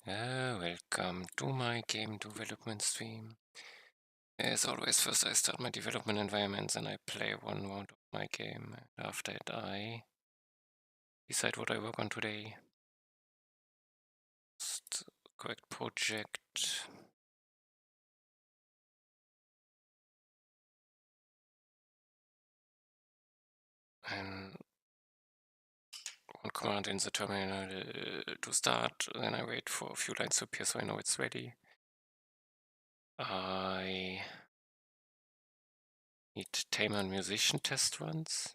Welcome to my game development stream. As always, first I start my development environment, then I play one round of my game. After that, I decide what I work on today. Correct project. And one command in the terminal to start. Then I wait for a few lines to appear so I know it's ready. I need Tamer and musician test runs.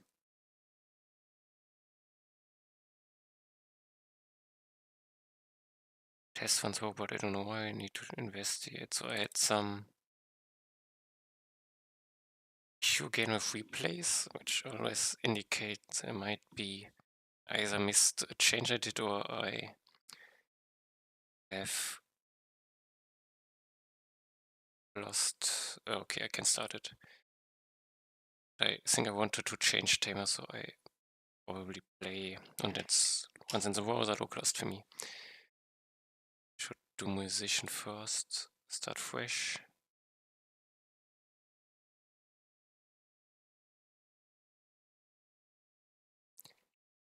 Test runs work, but I don't know why I need to investigate. So I had some issue gain with replays, which always indicates there might be either missed a change I did or I have lost. Okay, I can start it. I think I wanted to change Tamer, so I probably play, and that's once in the war that localized for me. Should do musician first, start fresh.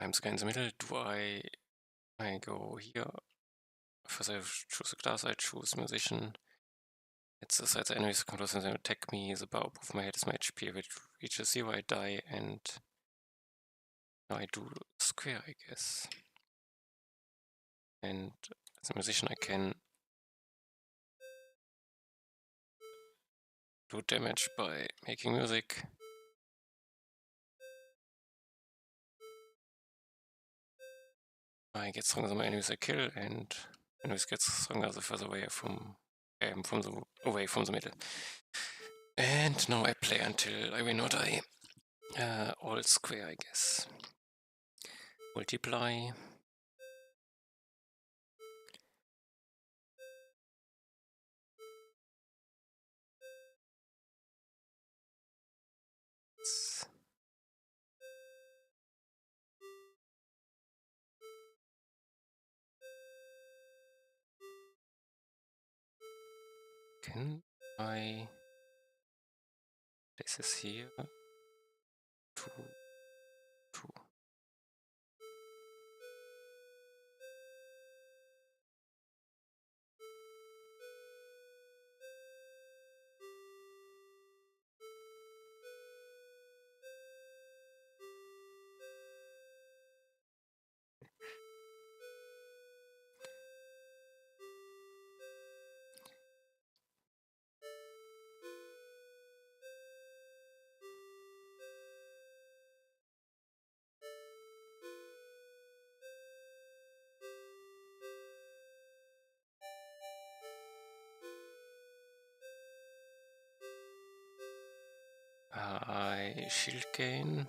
I'm in the middle. Do I go here? First I choose a class, I choose musician. It's aside the enemies controls and they attack me. The bar above my head is my HP. If it reaches 0, I die, and now I do square, I guess. And as a musician, I can do damage by making music. I get stronger the more enemies I kill, and enemies get stronger the further away away from the middle. And now I play until I win or die. All square, I guess. Multiply. Can I place this here? 2, 2. I shield gain.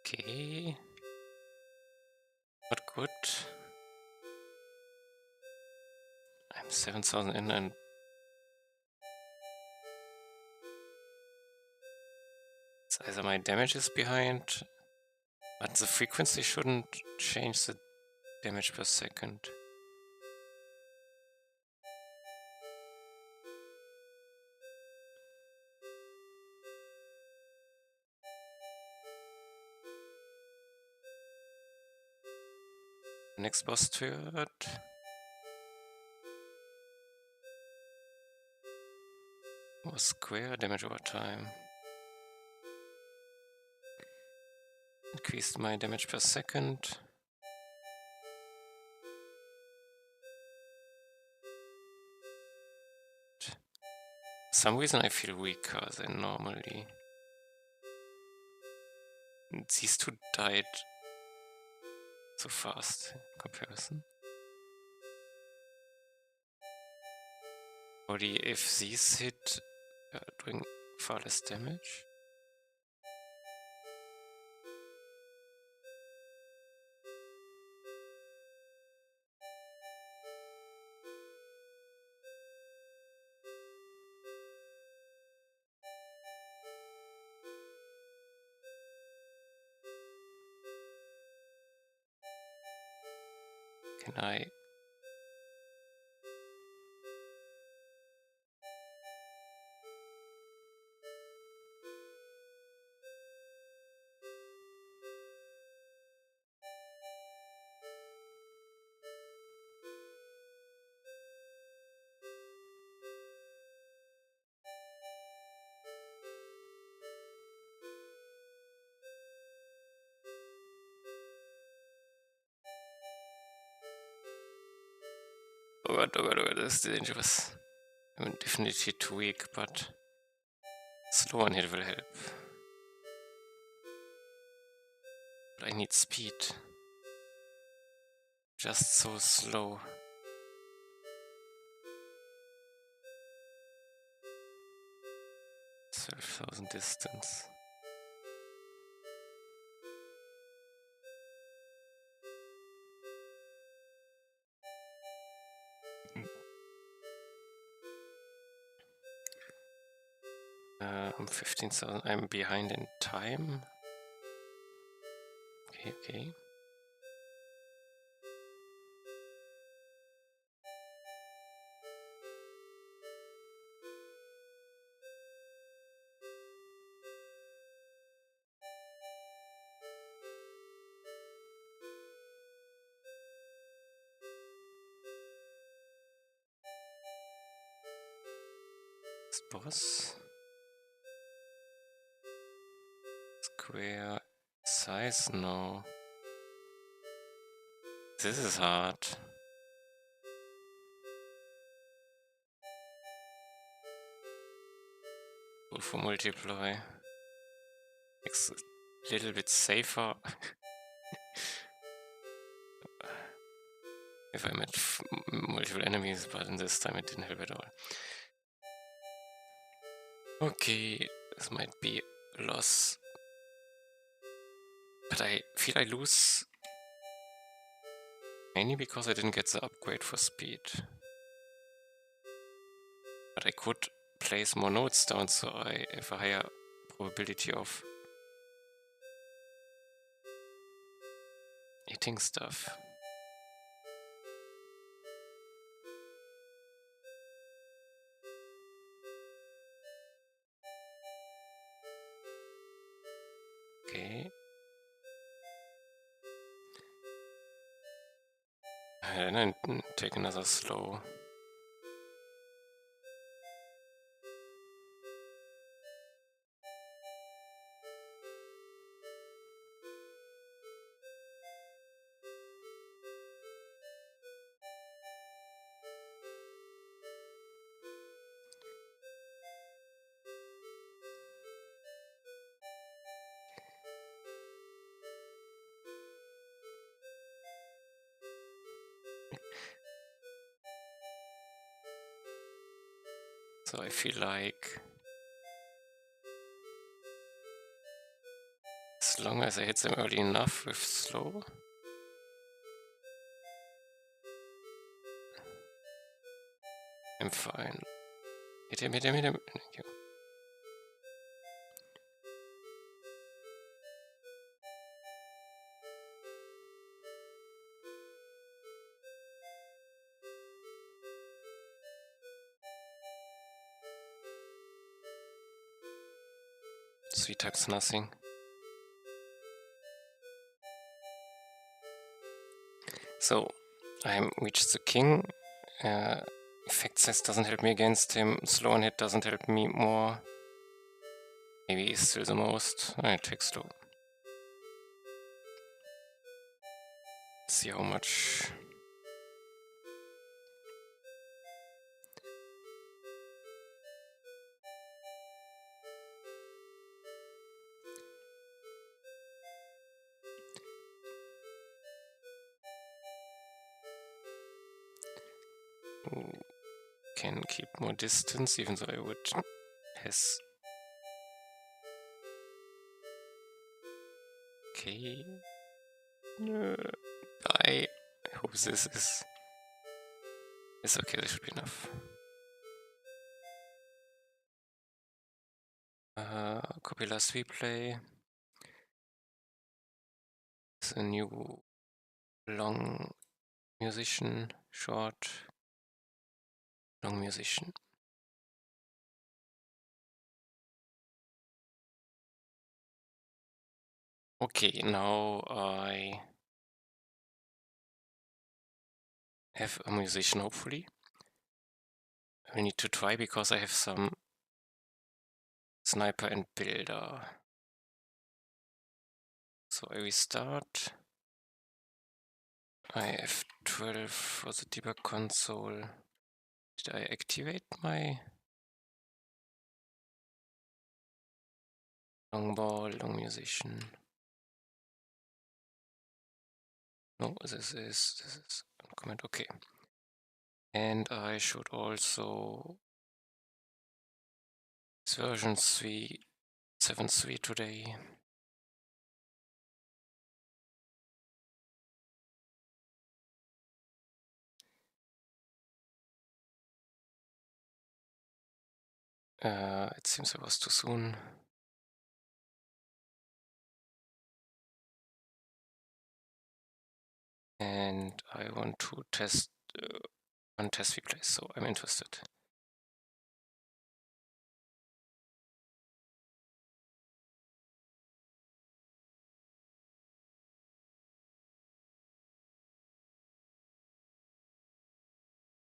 Okay. Not good. I'm 7,000 in and it's either my damage is behind, but the frequency shouldn't change the damage per second. Next boss turret. Was square damage over time. Increased my damage per second. For some reason I feel weaker than normally. These two died so fast in comparison. Only if these hit, doing far less damage. Can I? Oh god, oh god, oh god, this is dangerous. I'm definitely too weak, but slow on hit will help. But I need speed. Just so slow. 12,000 distance. I'm 15,000. I'm behind in time. Okay, okay. This boss. Square size? No. This is hard. Go for multiply. It's a little bit safer. If I met multiple enemies, but in this time it didn't help at all. Okay, this might be a loss. But I feel I lose mainly because I didn't get the upgrade for speed. But I could place more nodes down, so I have a higher probability of hitting stuff. Okay. And then I take another slow. So I feel like as long as I hit them early enough with slow, I'm fine. Hit him, hit him, hit him. Thank you. Three times nothing. So I reached the king. Effect size doesn't help me against him. Slow on hit doesn't help me more. Maybe he's still the most. I take slow. See how much. Can keep more distance, even though I would has. Okay. I hope this is. It's okay, this should be enough. Copy last replay. It's a new long musician, short, long musician. Okay, now I have a musician, hopefully. I need to try because I have some sniper and builder. So I restart. I have 12 for the debug console. Did I activate my long ball, long musician? No, this is comment. Okay. And I should also it's version 3.7.3 today. It seems I was too soon. And I want to test one test replace, so I'm interested.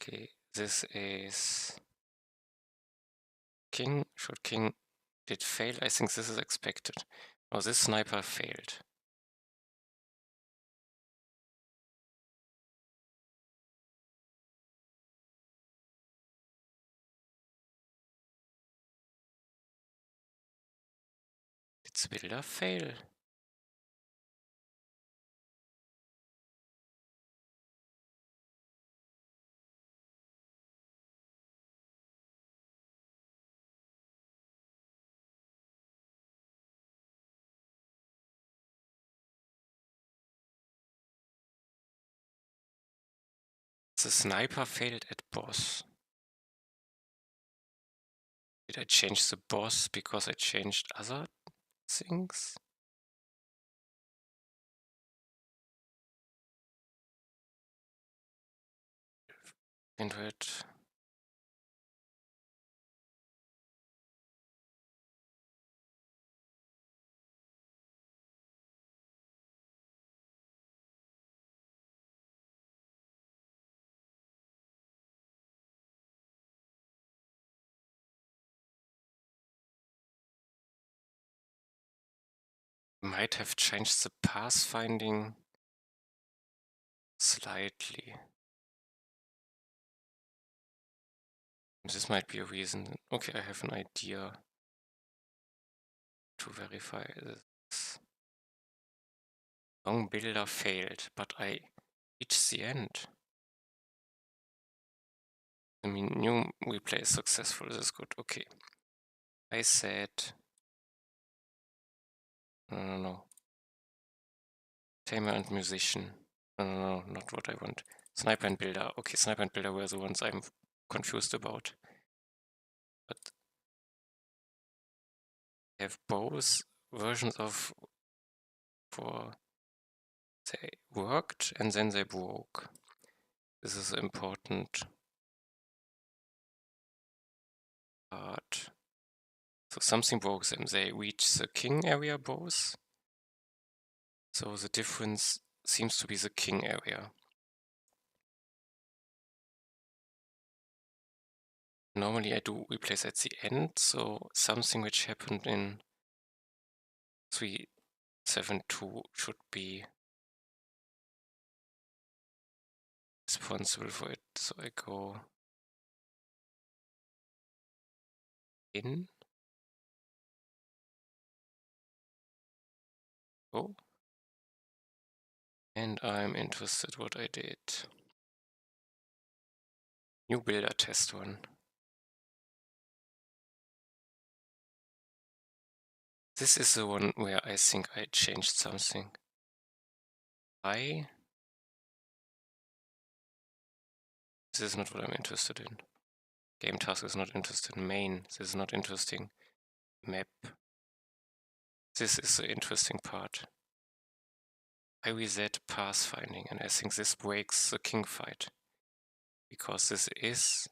Okay, this is king. Should king did fail? I think this is expected. Oh, this sniper failed. Did the builder fail? The sniper failed at boss. Did I change the boss because I changed other things? Android. Might have changed the pathfinding slightly. This might be a reason. Okay, I have an idea to verify this. Long builder failed, but I reached the end. I mean, new replay is successful. This is good. Okay. I said. No. Tamer and musician. No, not what I want. Sniper and builder. Okay, sniper and builder were the ones I'm confused about. But I have both versions of for they worked and then they broke. This is an important part. So something broke them. They reached the king area both. So the difference seems to be the king area. Normally I do replace at the end, so something which happened in 3.7.2 should be responsible for it. So I go in. Oh. And I'm interested what I did. New builder test one. This is the one where I think I changed something. This is not what I'm interested in. Game task is not interested. Main, this is not interesting. Map. This is the interesting part. I reset pathfinding, and I think this breaks the king fight. Because this is...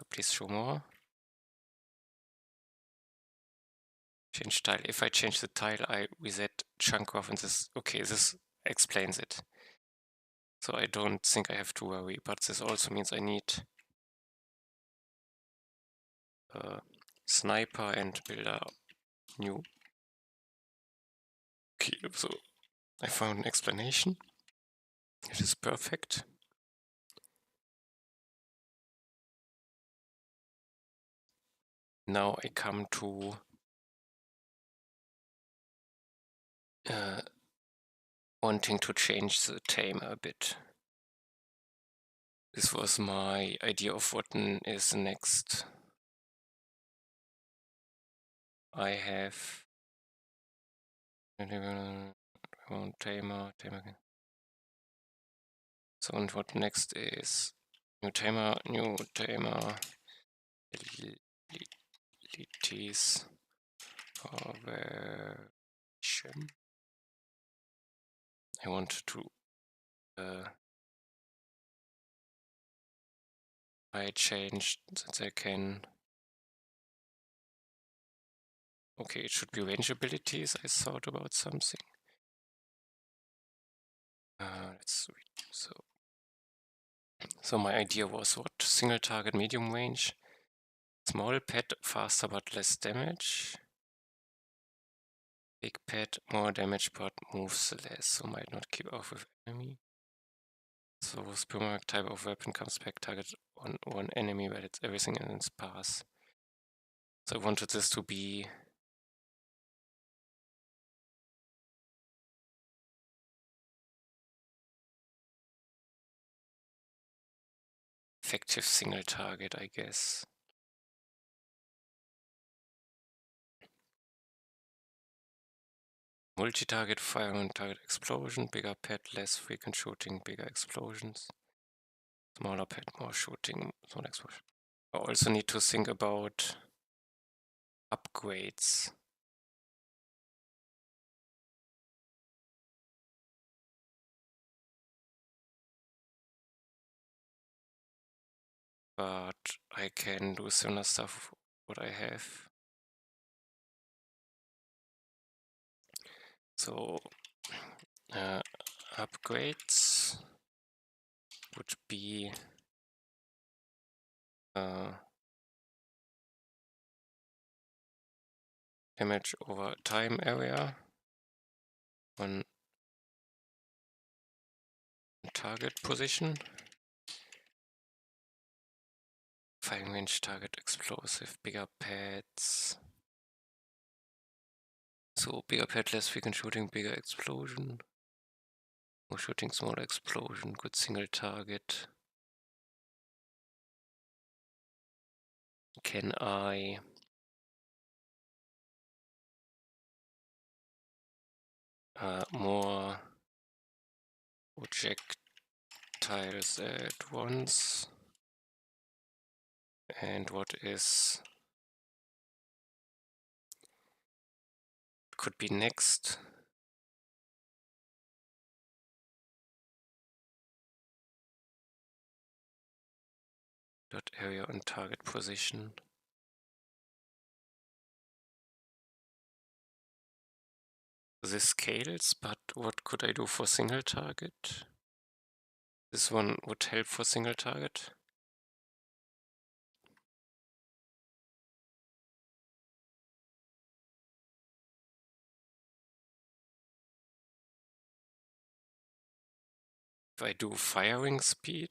please show more. Change tile. If I change the tile, I reset chunk off, and this... Okay, this explains it. So I don't think I have to worry, but this also means I need a sniper and build a new... Okay, so I found an explanation. It is perfect. Now I come to wanting to change the Tamer a bit. This was my idea of what is next. I have Tamer. So, and what next is new Tamer, abilities version. I want to I changed that I can... Okay, it should be range abilities. I thought about something. Let's read. So my idea was what? Single target, medium range, small pet, faster but less damage. Big pet, more damage but moves less, so might not keep off with enemy. So Boomerang type of weapon comes back target on one enemy, but it's everything in its path. So I wanted this to be effective single target, I guess. Multi-target fire and target explosion, bigger pet, less frequent shooting, bigger explosions. Smaller pet, more shooting, smaller explosion. I also need to think about upgrades. But I can do similar stuff what I have. So upgrades would be damage over time area on target position, firing range, target explosive, bigger pads. So bigger pad, less frequent shooting, bigger explosion. More shooting, smaller explosion, good single target. Can I more projectiles at once? And what is could be next? Dot area on target position. This scales, but what could I do for single target? This one would help for single target. If I do firing speed,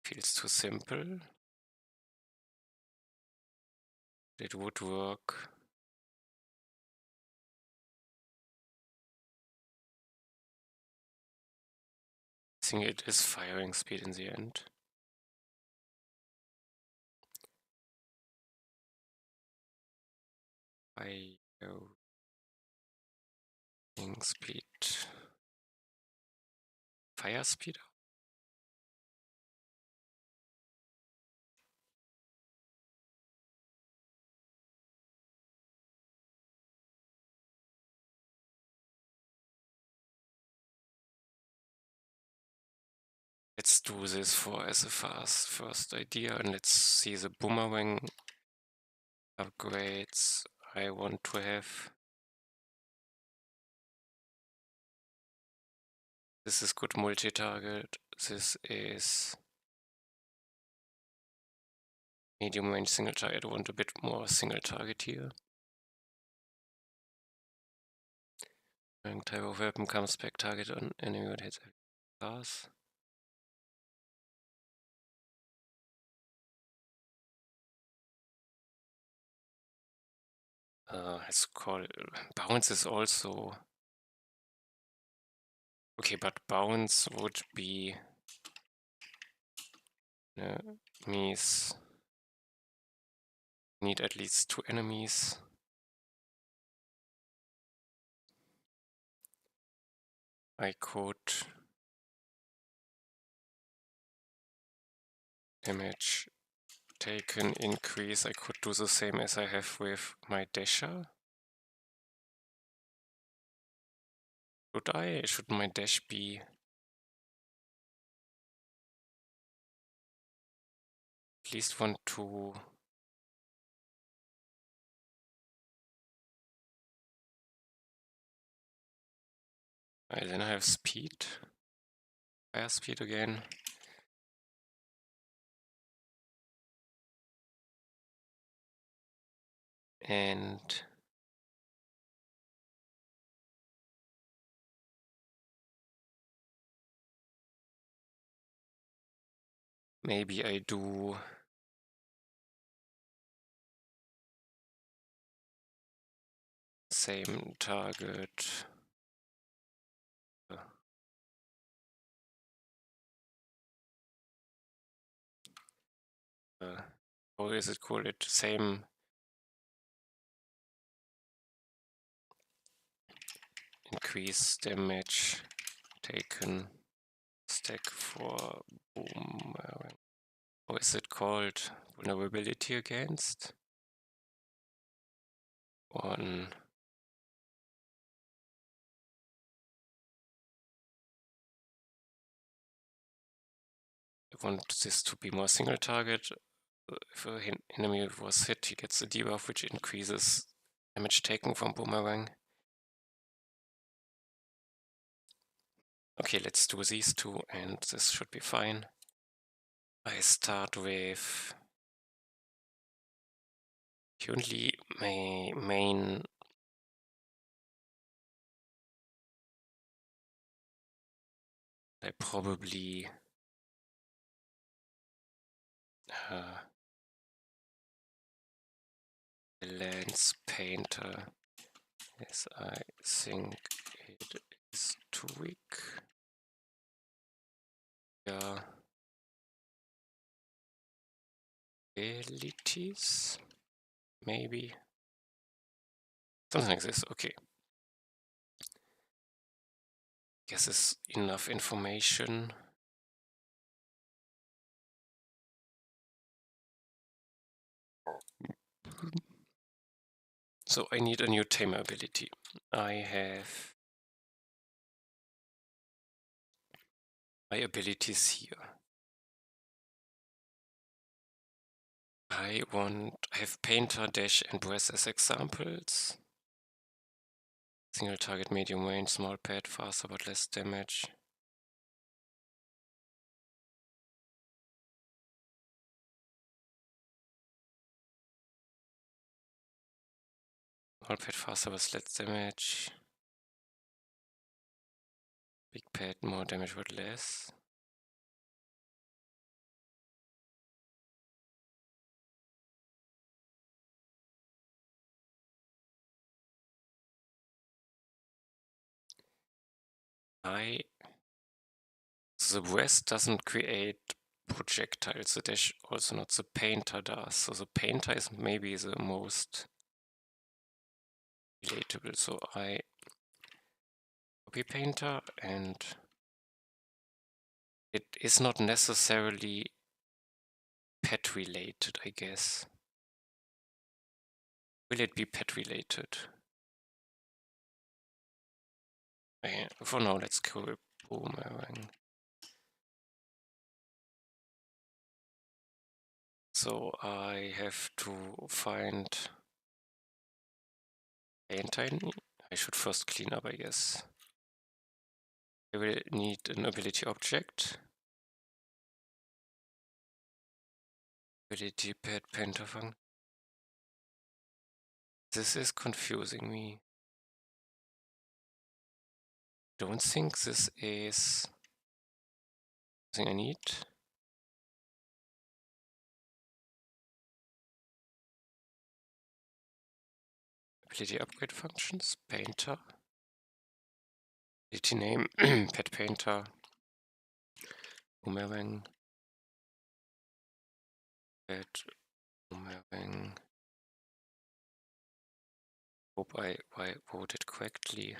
feels too simple. It would work. I think it is firing speed in the end. Firing speed. Fire speed? Let's do this for as a first idea, and let's see the Boomerang upgrades I want to have. This is good multi-target. This is medium range single target. I want a bit more single target here. And type of weapon comes back target on enemy that hits class. Let's call bounce is also okay, but bounce would be enemies need at least 2 enemies. I could damage taken increase. I could do the same as I have with my dasher. Should my dash be at least want to then I have speed. Fire speed again. And maybe I do same target. How is it called? It same increase damage taken stack for Boomerang. How is it called? Vulnerability against? One. I want this to be more single target. If an enemy was hit, he gets a debuff which increases damage taken from Boomerang. Okay, let's do these two and this should be fine. I start with currently my main I probably lens painter, as I think it is too weak. Yeah. Abilities, maybe something like this. Okay, guess it's enough information. So I need a new Tamer ability. I have my abilities here. I have Painter, Dash, and Breath as examples. Single target, medium range, small pad, faster but less damage. Small pad, faster but less damage. Big pad, more damage but less. So the breast doesn't create projectiles, the dash also not, the painter does. So the painter is maybe the most relatable. So I copy painter, and it is not necessarily pet related, I guess. Will it be pet related? For now, let's go with Boomerang. So I have to find paint I should first clean up, I guess. I will need an ability object. Ability pad painter function. This is confusing me. Don't think this is something I need. Ability upgrade functions, painter. Ability name, pet painter. Boomerang. Pet boomerang. Hope I wrote it correctly.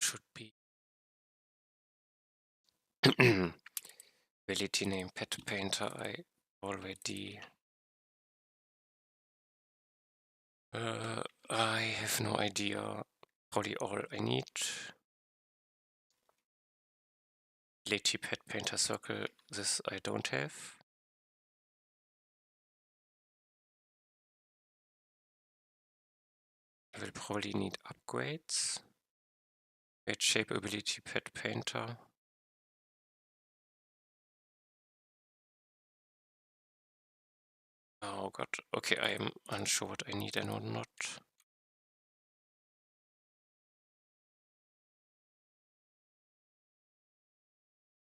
Should be. Ability name pet painter. I already. I have no idea. Probably all I need. Ability pet painter circle. This I don't have. I will probably need upgrades. Create shape ability pet painter. Oh god, okay, I am unsure what I need and what not.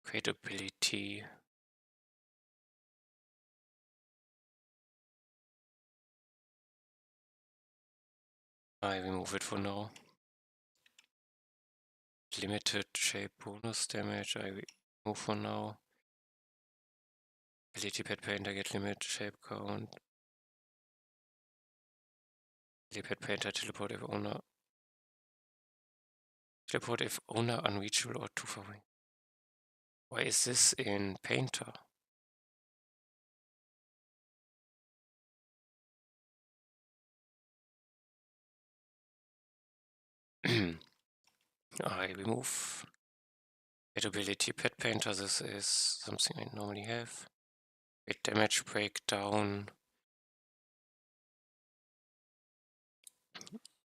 Create ability. I remove it for now. Limited shape bonus damage, I remove for now. Ability pet painter get limit shape count. Ability pet painter teleport if owner. Teleport if owner unreachable or too far away. Why is this in painter? I remove ability pet painter. This is something I normally have. Great damage breakdown.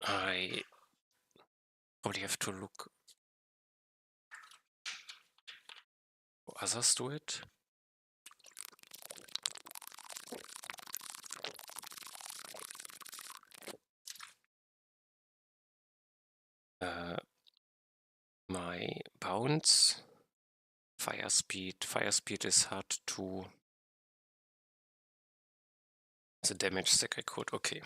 I probably have to look how others do it. My bounce, fire speed. Fire speed is hard to. The damage stack I could. Okay.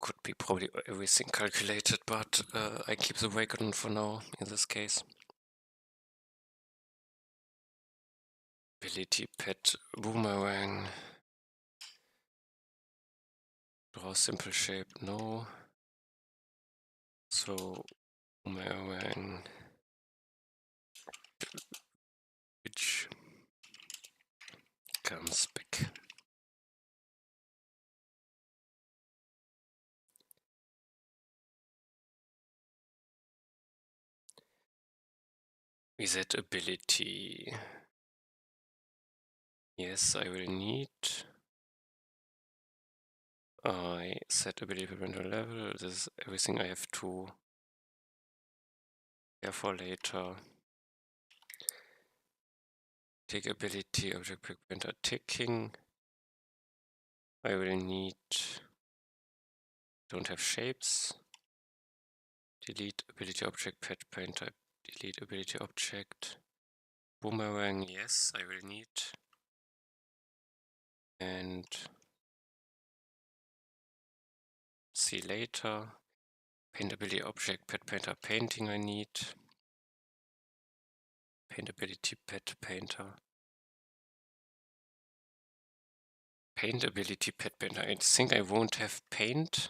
Could be probably everything calculated, but I keep the break on for now in this case. Ability pet boomerang. Draw simple shape, no. So boomerang, which comes back. Reset ability. Yes, I will need. I set ability parental level. This is everything I have to care for later. Take ability object painter ticking. I will need. Don't have shapes. Delete ability object pet painter. Delete ability object. Boomerang, yes, I will need. And see later. Paint ability object pet painter painting I need. Paint ability pet painter. Paint ability pet painter. I think I won't have paint.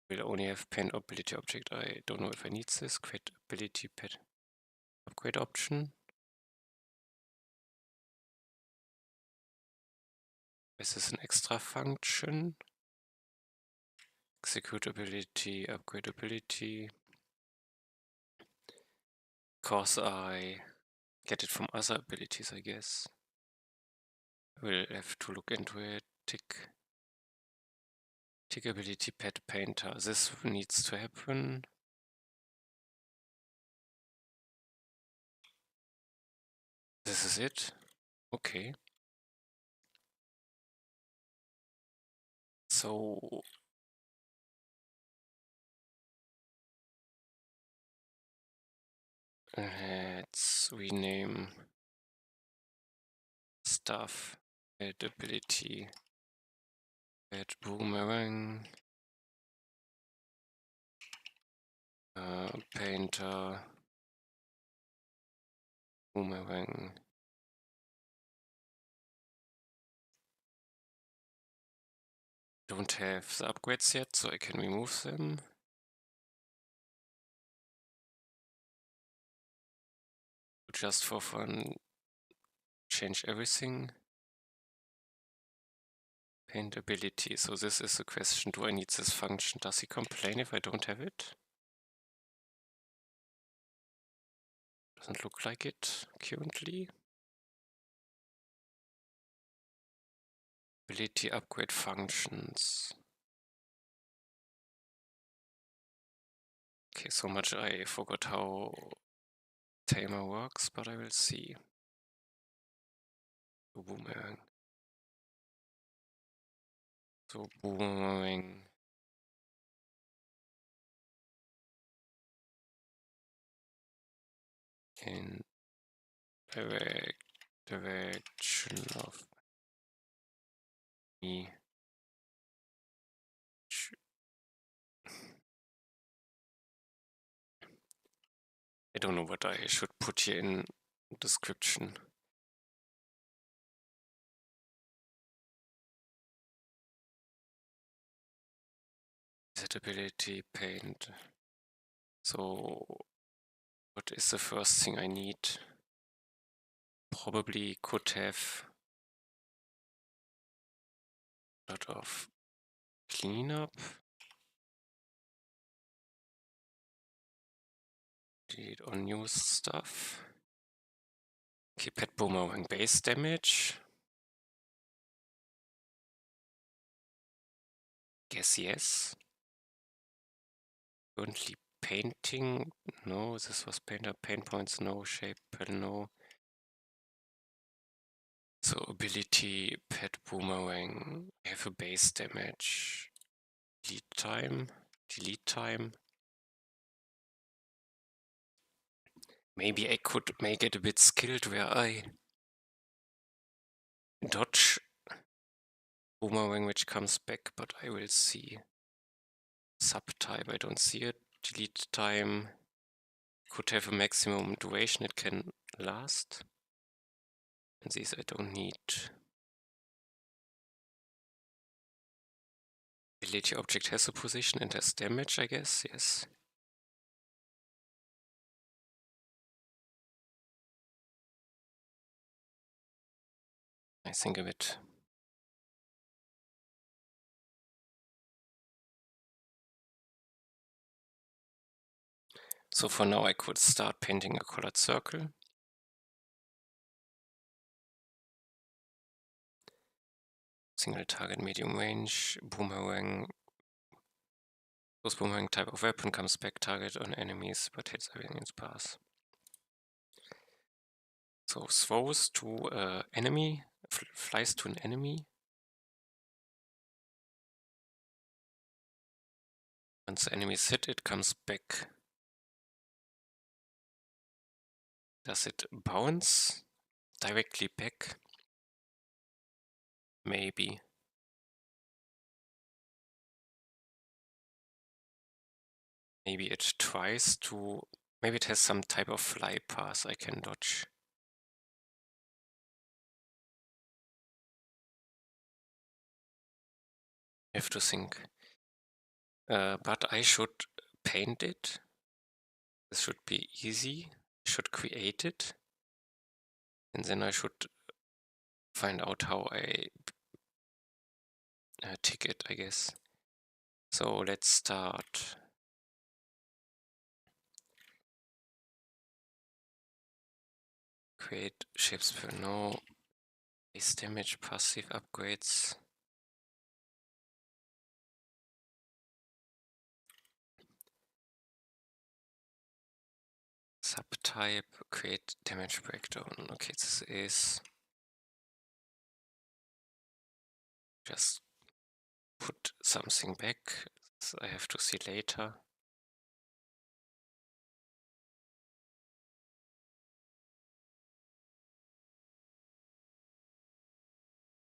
Will only have paint ability object. I don't know if I need this. Create ability pet upgrade option. Is this an extra function? Executability, upgradability. Cause I get it from other abilities, I guess. We'll have to look into it. Tick ability pet painter. This needs to happen. This is it. Okay. So let's rename stuff. Add ability. Add boomerang. Painter. Boomerang. Don't have the upgrades yet, so I can remove them. Just for fun, change everything. Paint ability. So this is the question, do I need this function? Does he complain if I don't have it? Doesn't look like it currently. Ability upgrade functions. Okay, so much I forgot how Tamer works, but I will see. Boomerang. So boomerang. In direction of me. I don't know what I should put here in description. Setability, paint. So what is the first thing I need? Probably could have a lot of cleanup. Delete unused stuff. Okay, pet boomerang base damage. Guess yes. Currently painting. No, this was painter. Paint points, no. Shape, no. So ability, pet boomerang. I have a base damage. Delete time. Maybe I could make it a bit skilled where I dodge boomerang which comes back, but I will see. Subtype, I don't see it. Delete time. Could have a maximum duration it can last. And these I don't need. Ability object has a position and has damage, I guess, yes. I think a bit. So for now I could start painting a colored circle. Single target, medium range, boomerang. Those boomerang type of weapon comes back, target on enemies, but hits everything in its path. So throws to enemy, flies to an enemy. Once the enemy is hit, it comes back. Does it bounce directly back? Maybe. Maybe it tries to... Maybe it has some type of fly path I can dodge. I have to think. But I should paint it. This should be easy. I should create it. And then I should find out how I ticket, I guess. So let's start. Create shapes per no base damage, passive upgrades. Subtype, create damage breakdown. Okay, this is just put something back. This I have to see later.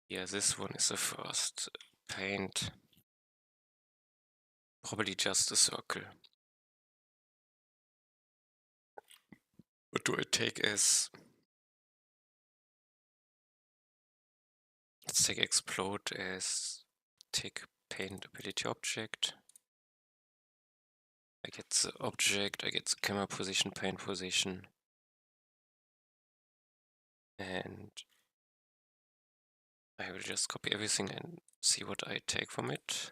Yeah, this one is the first. Paint. Probably just a circle. What do I take as? Let's take explode as take paint ability object. I get the object, I get the camera position, paint position. And I will just copy everything and see what I take from it.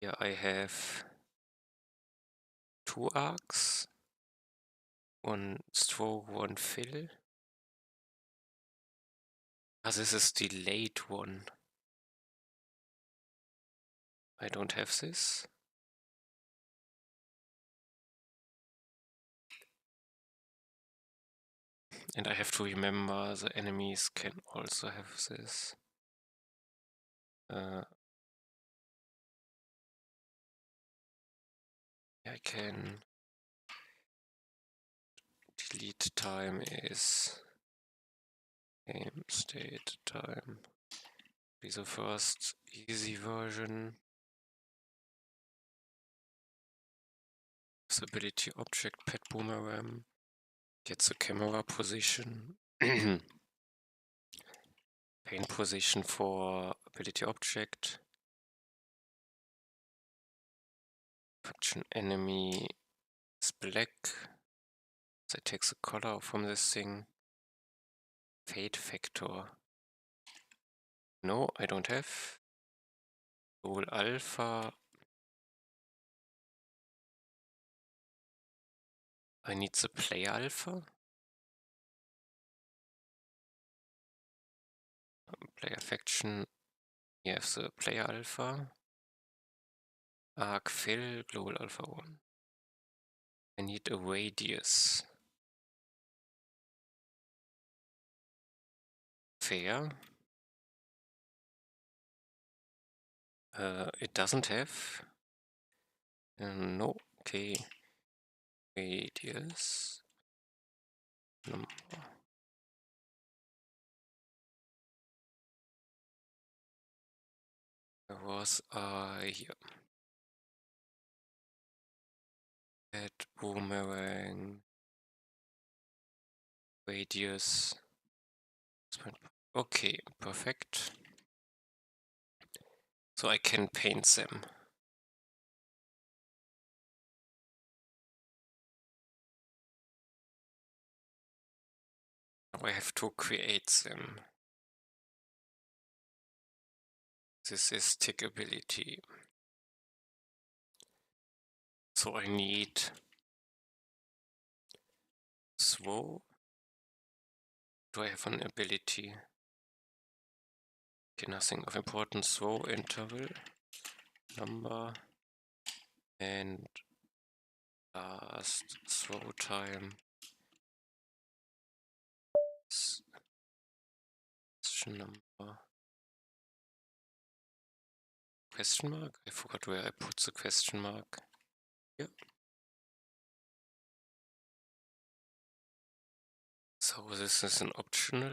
Yeah, I have 2 arcs, 1 stroke, 1 fill. Ah, this is delayed one. I don't have this. And I have to remember the enemies can also have this. I can delete time is game state time. Be the first easy version. This ability object pet boomerang gets the camera position. Paint position for ability object. Function enemy is black. That takes the color from this thing. Fade factor. No, I don't have. Goal alpha. I need the play alpha. Player faction. You have the player alpha. Arc fill, global alpha 1. I need a radius. Fair. It doesn't have. No, okay. Radius. Number. Where was I here? At boomerang. Radius. Okay, perfect. So I can paint them. Now I have to create them. This is tick ability. So I need throw. Do I have an ability? Okay, nothing of importance. Throw interval number and last throw time. Question number. Question mark? I forgot where I put the question mark. Here. So this is an optional.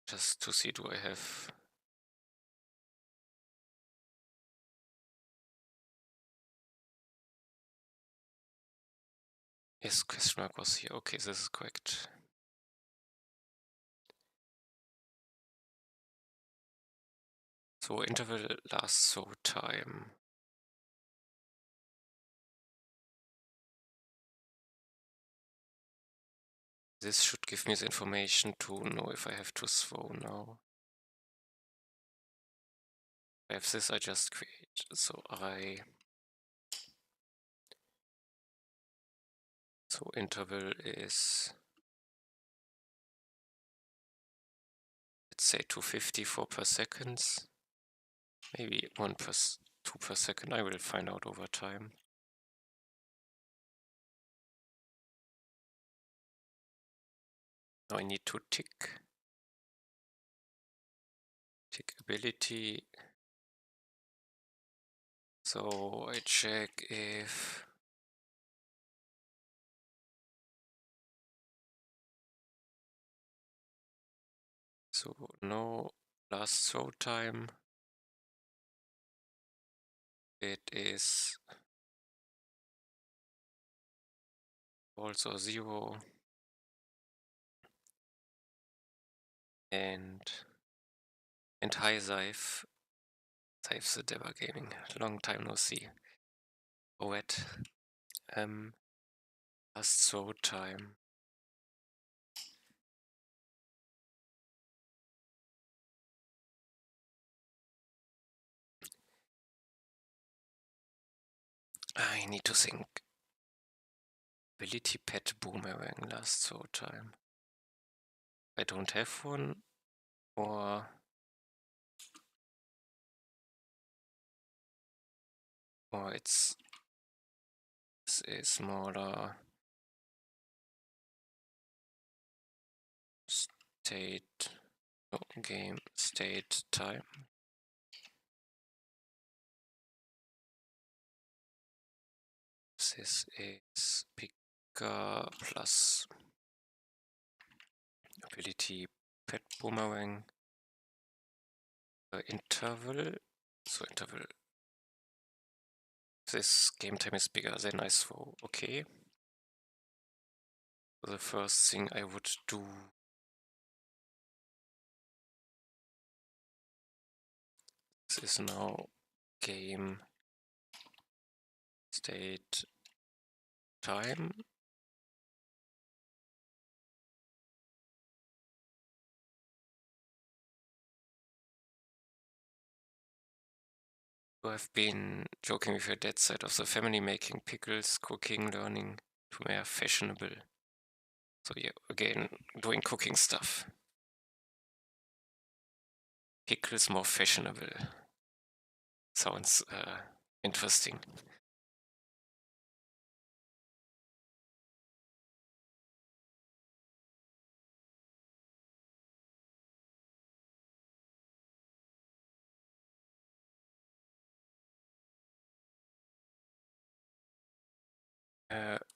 Just to see, do I have. Yes, question mark was here. Okay, this is correct. So interval last throw time. This should give me the information to know if I have to throw now. If I have this, I just create. So interval is, let's say 254 per seconds. Maybe 2 per second. I will find out over time. Now I need to tick ability. So I check if no last throw time. It is also 0. And hi Seif the Debug Gaming. Long time no see. Wet. Last throw time. I need to think. Ability pet Boomerang last throw time. I don't have one, or it's a smaller game state time. This is picker plus ability pet Boomerang interval. So interval. This game time is bigger than I throw. Okay. So the first thing I would do is now game state time. You have been joking with your dead side of the family, making pickles, cooking, learning to more fashionable. So yeah, again, doing cooking stuff. Pickles more fashionable. Sounds interesting.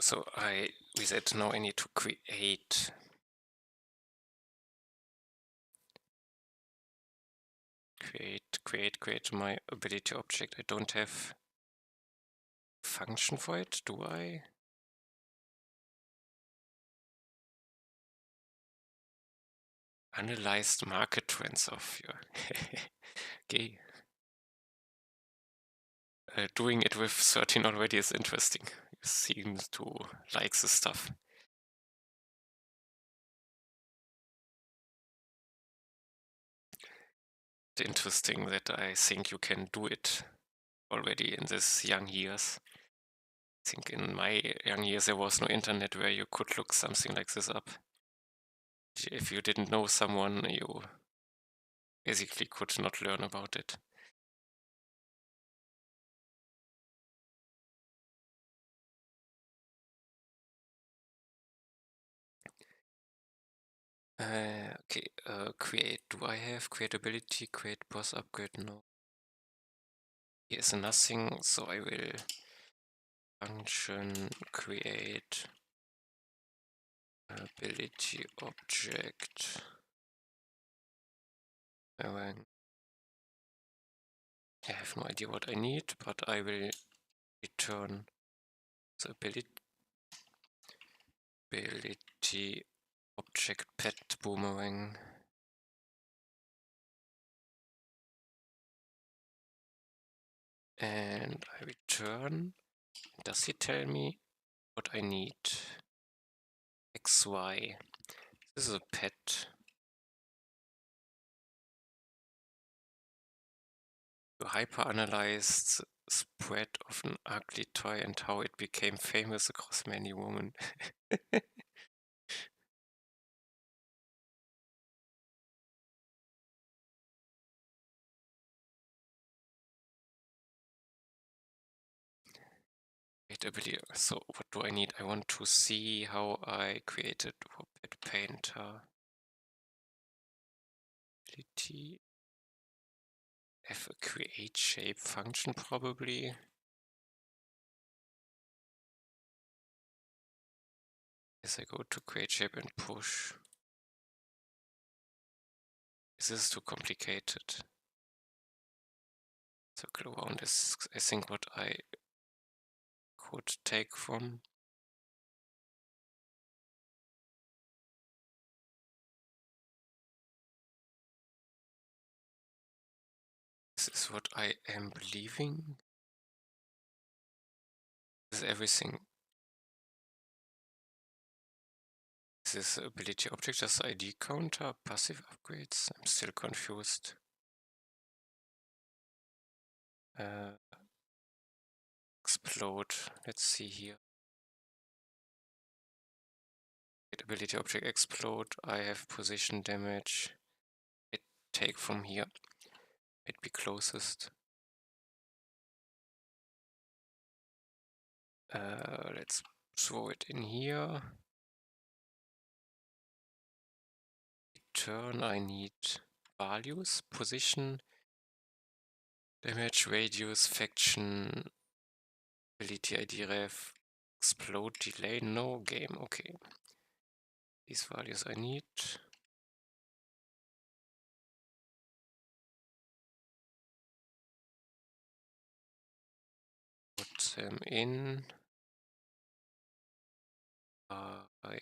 So with that now I need to create my ability object. I don't have function for it, do I? Analyzed market trends of your okay. Doing it with 13 already is interesting. You seem to like the stuff. It's interesting that I think you can do it already in these young years. I think in my young years there was no internet where you could look something like this up. If you didn't know someone, you basically could not learn about it. Okay, create. Do I have creatability? Create boss upgrade? No. Here's nothing, so I will function create ability object. I have no idea what I need, but I will return the ability object pet Boomerang. And I return. Does he tell me what I need? XY. This is a pet. You hyper-analyzed the spread of an ugly toy and how it became famous across many women. Wait, ability. So what do I need? I want to see how I created Pet Painter. Ability. Have a create shape function probably. As I go to create shape and push. This is too complicated. Circle around is, I think, what I could take from. This is what I am believing. This is everything. Is this ability object just ID counter, passive upgrades? I'm still confused. Explode. Let's see here. Ability object explode. I have position damage. It take from here. It be closest. Let's throw it in here. Turn, I need values, position, damage, radius, faction, ability ID ref, explode, delay, no game, okay. These values I need. Put them in. I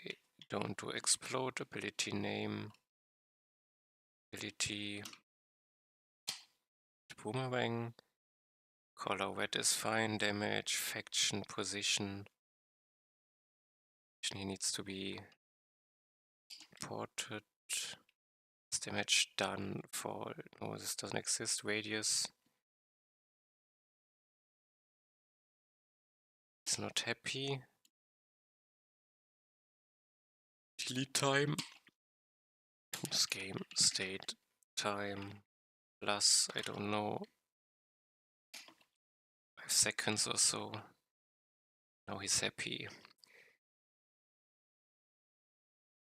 don't do explode, ability name, ability Boomerang, color wet is fine, damage, faction, position. He needs to be ported. Is damage done for, no, this doesn't exist, radius. It's not happy. Delete time. This game state time plus, I don't know, 5 seconds or so. Now he's happy.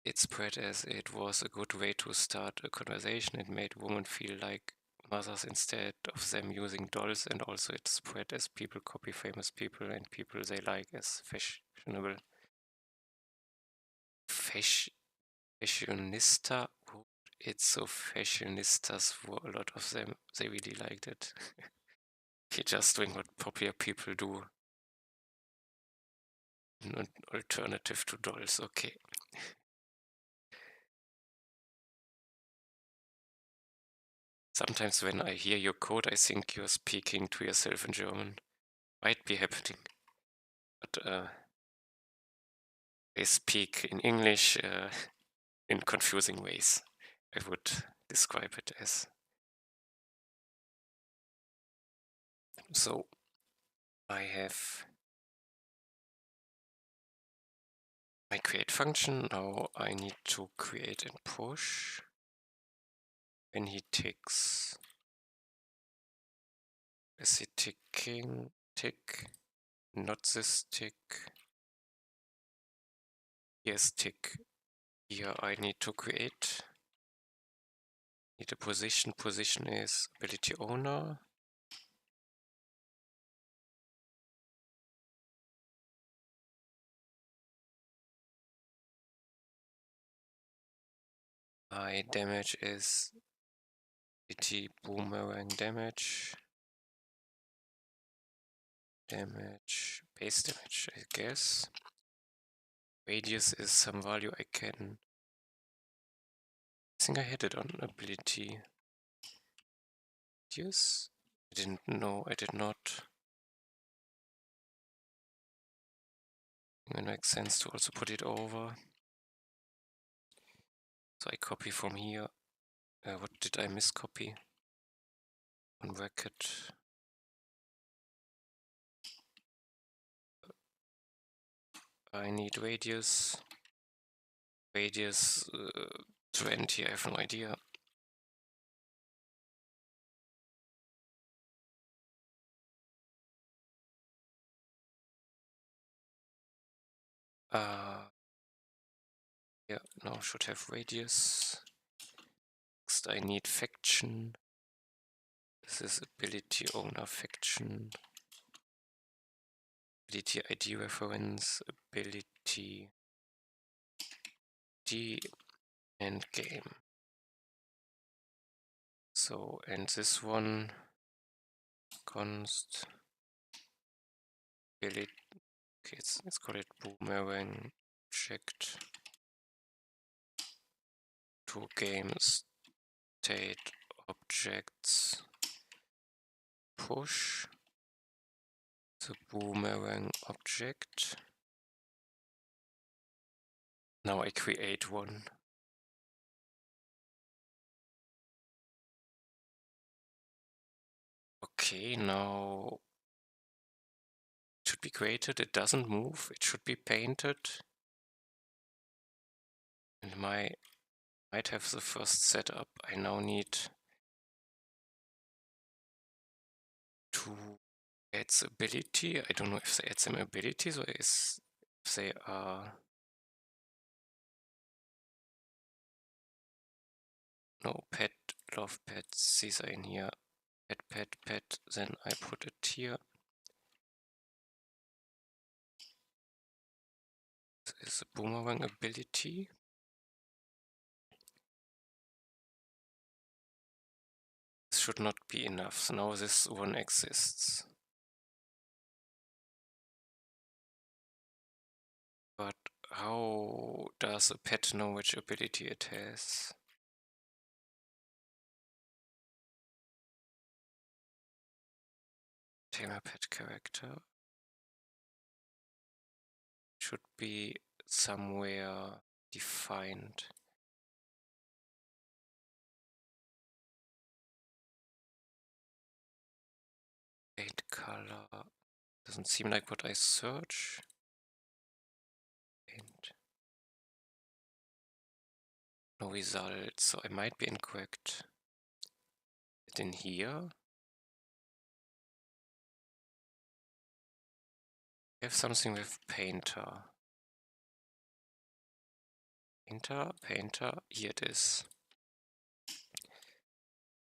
It spread as it was a good way to start a conversation. It made women feel like mothers instead of them using dolls, and also it spread as people copy famous people and people they like as fashionable. Fashionista? It's so fashionistas for a lot of them. They really liked it. You're just doing what popular people do. An alternative to dolls, okay. Sometimes when I hear your code, I think you're speaking to yourself in German. Might be happening. But they speak in English in confusing ways. I would describe it as. So I have my create function. Now I need to create and push. When he ticks, is he ticking? Tick, not this tick. Yes, tick. Here I need to create. Need a position. Position is ability owner. My damage is ability boomerang damage. Damage, base damage, I guess. Radius is some value I can. I think I had it on ability. Radius? I didn't know, I did not. It makes sense to also put it over. So I copy from here. What did I miscopy? One bracket. I need radius. Radius 20, I have no idea. Yeah, now should have radius. Next I need faction. This is ability owner faction. Ability ID reference, ability D and game. So, and this one const ability, okay, let's call it Boomerang object to game state objects push the Boomerang object. Now I create one. Okay, now it should be created. It doesn't move. It should be painted. And might have the first setup. I now need to add the ability. I don't know if they add some abilities or if they are. No, pet, love pets, these are in here. Pet, then I put it here. This is a Boomerang ability. This should not be enough, so now this one exists. But how does a pet know which ability it has? Tamer pet character should be somewhere defined. Paint color doesn't seem like what I search. Paint. No result, so I might be incorrect. Is it in here? We have something with painter. Painter, here it is.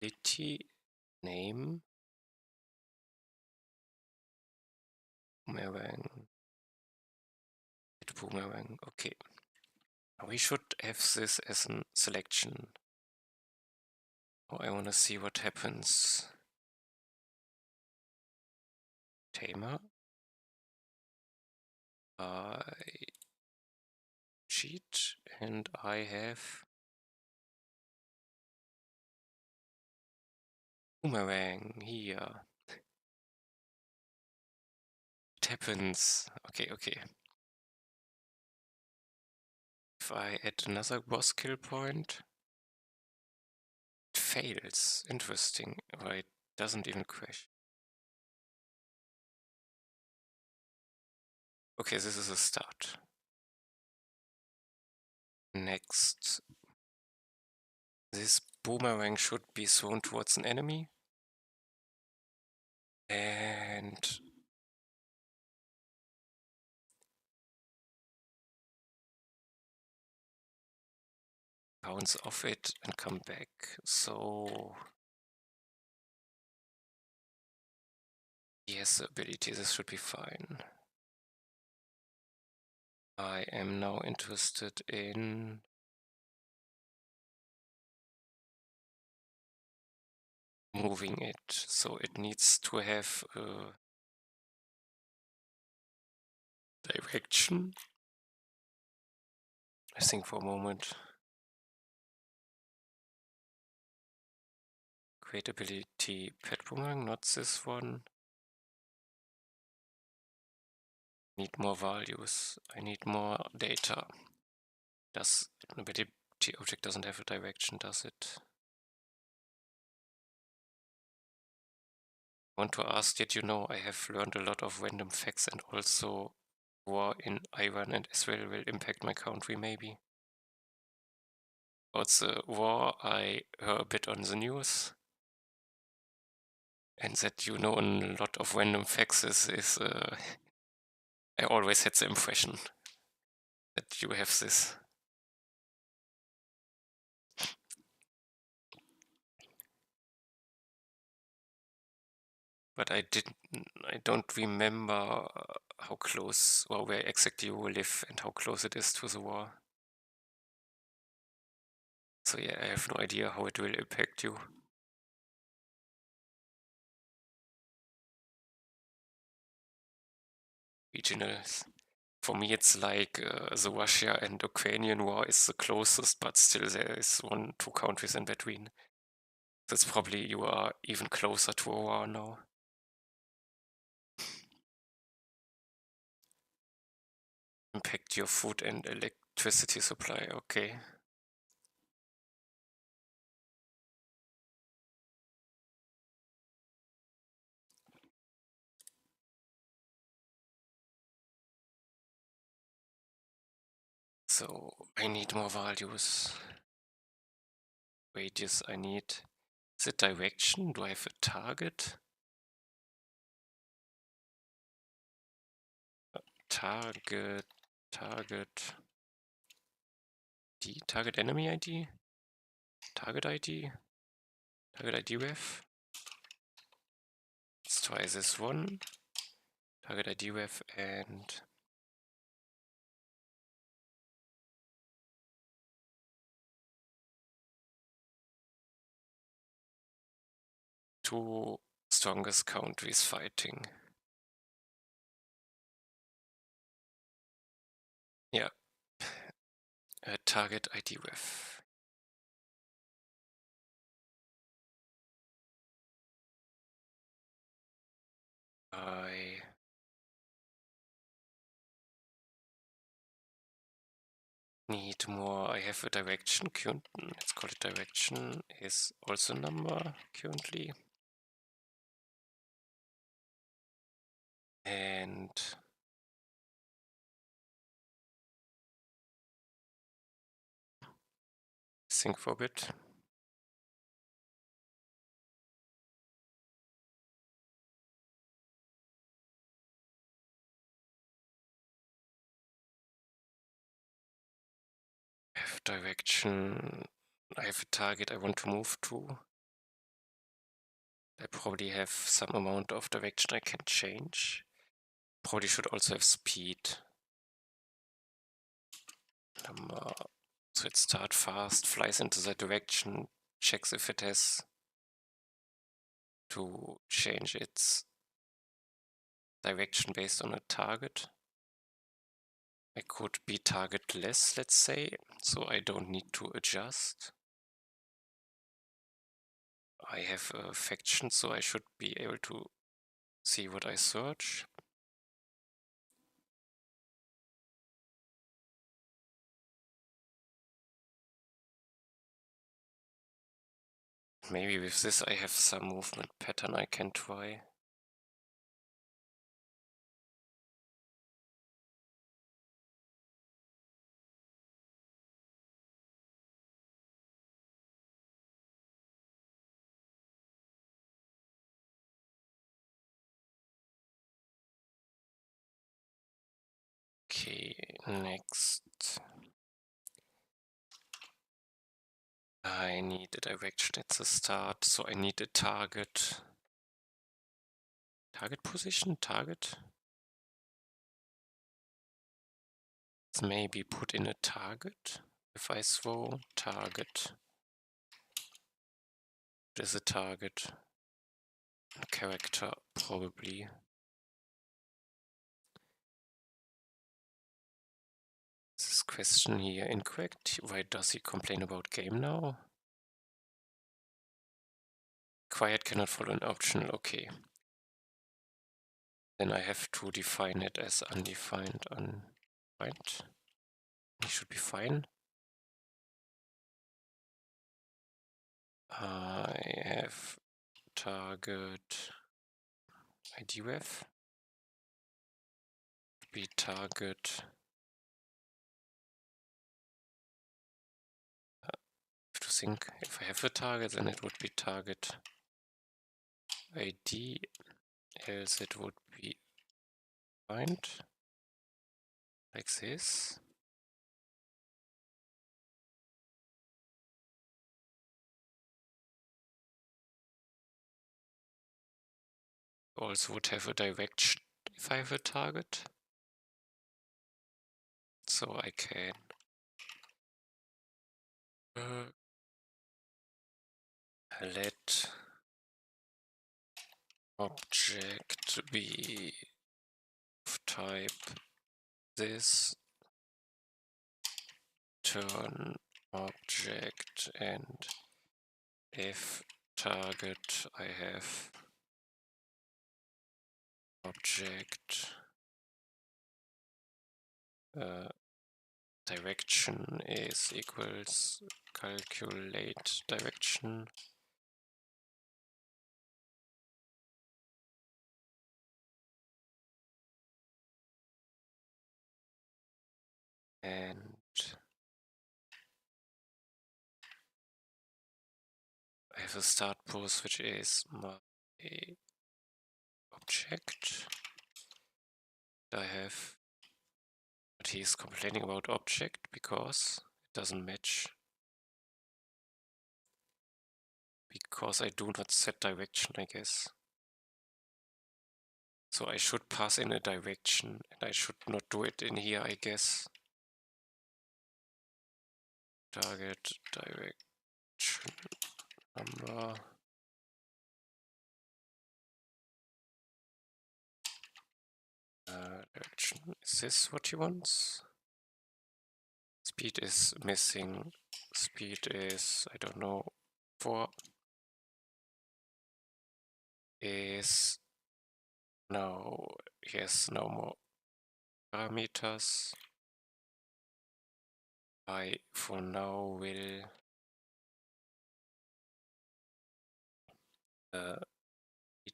Ability, name, Boomerang. Boomerang, okay. We should have this as a selection. Oh, I want to see what happens. Tamer. I cheat and I have Boomerang here. It happens. Okay. If I add another boss kill point, it fails. Interesting. Or it doesn't even crash. Okay, this is a start. Next. This Boomerang should be thrown towards an enemy. And bounce off it and come back. So yes, ability, this should be fine. I am now interested in moving it, so it needs to have a direction. I think for a moment. Create ability pet boomerang, not this one. Need more values. I need more data. Does ability empty object doesn't have a direction, does it? I want to ask, did you know I have learned a lot of random facts and also war in Iran and Israel will impact my country maybe? About the war, I heard a bit on the news. And that you know a lot of random facts is I always had the impression that you have this. But I don't remember how close or where exactly you live and how close it is to the war. So yeah, I have no idea how it will impact you. Regionals. For me, it's like the Russia and Ukrainian war is the closest, but still there is two countries in between. That's probably you are even closer to a war now. Impact your food and electricity supply, okay. So I need more values. Radius I need. The direction, do I have a target? Target, target enemy ID? Target ID? Target ID ref? Let's try this one. Target ID ref and two strongest countries fighting. Yeah. Target ID ref. I need more. I have a direction. Let's call it direction is also number currently. And think for a bit. I have direction. I have a target I want to move to. I probably have some amount of direction I can change. Probably should also have speed. So it starts fast, flies into that direction, checks if it has to change its direction based on a target. I could be targetless, let's say, so I don't need to adjust. I have a faction, so I should be able to see what I search. Maybe with this I have some movement pattern I can try. Okay, next. I need a direction at the start, so I need a target. Target position? Target? Let's maybe put in a target. If I throw target, what is a target? A character, probably. This question here incorrect. Why does he complain about game now? Quiet cannot follow an optional, okay. Then I have to define it as undefined, undefined. He should be fine. I have target ID ref, be target to think if I have a target, then it would be target ID, else it would be find like this. Also would have a direction if I have a target. So I can let object be of type this, turn object, and if target I have object direction is equals calculate direction, and I have a start pose which is my object. I have, but he's complaining about object because it doesn't match. Because I do not set direction, I guess. So I should pass in a direction, and I should not do it in here, I guess. Target direction number. Direction. Is this what he wants? Speed is missing. Speed is, I don't know, 4 is no, yes, no more parameters. I for now will read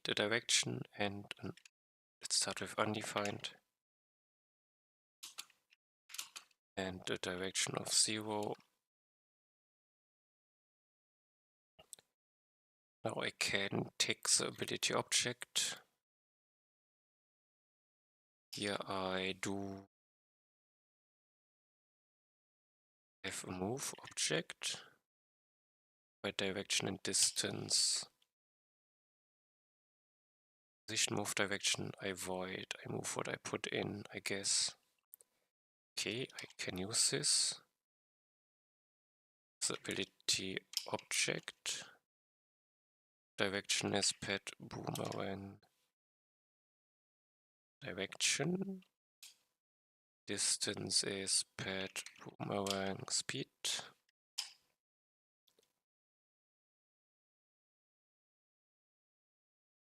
the direction, and let's start with undefined. And the direction of 0. Now I can take the ability object. Here I do have a move object by direction and distance. Position, move direction, I void, I move what I put in, I guess. Okay, I can use this. The ability object. Direction is pet boomerang. Direction. Distance is pet boomerang speed.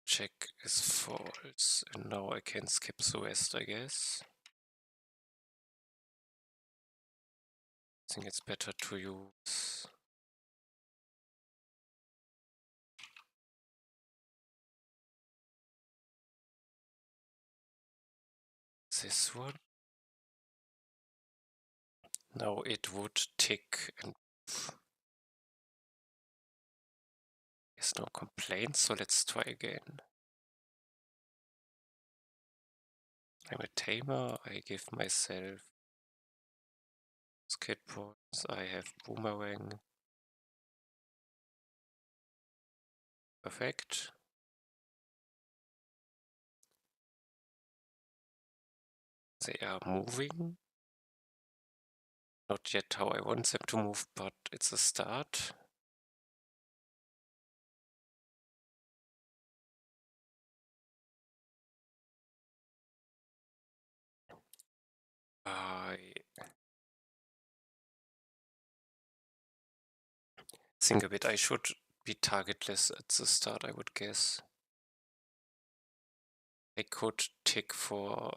Check is false, and now I can skip the rest, I guess. I think it's better to use this one. Now it would tick, and there's no complaints, so let's try again. I'm a Tamer, I give myself skateboards, I have Boomerang. Perfect. They are moving. Not yet how I want them to move, but it's a start. I think a bit I should be targetless at the start, I would guess. I could tick for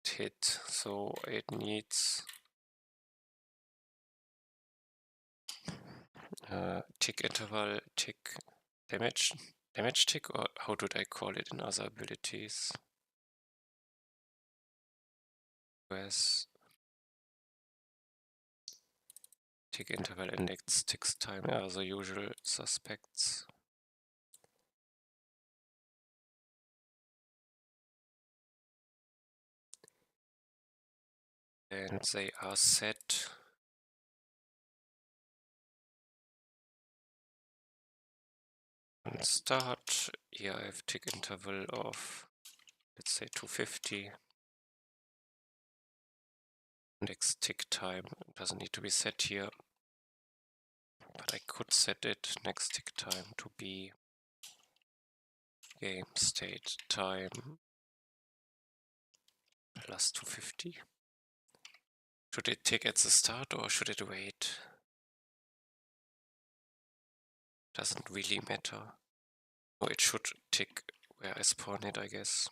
hit, so it needs tick interval, tick damage tick, or how did I call it in other abilities? Where's tick interval index, ticks time, are the usual suspects. And they are set on start. Here I have tick interval of, let's say, 250. Index tick time doesn't need to be set here, but I could set it next tick time to be game state time plus 250. Should it tick at the start or should it wait? Doesn't really matter. Oh, it should tick where I spawn it, I guess.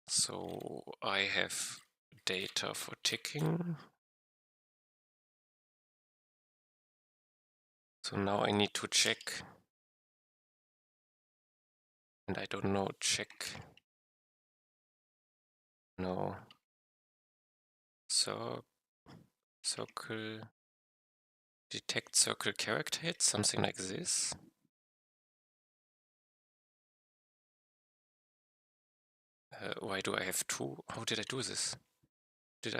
So I have data for ticking. So now I need to check. And I don't know, check. No. So circle, detect circle character hit, something like this. Why do I have two? How did I do this? This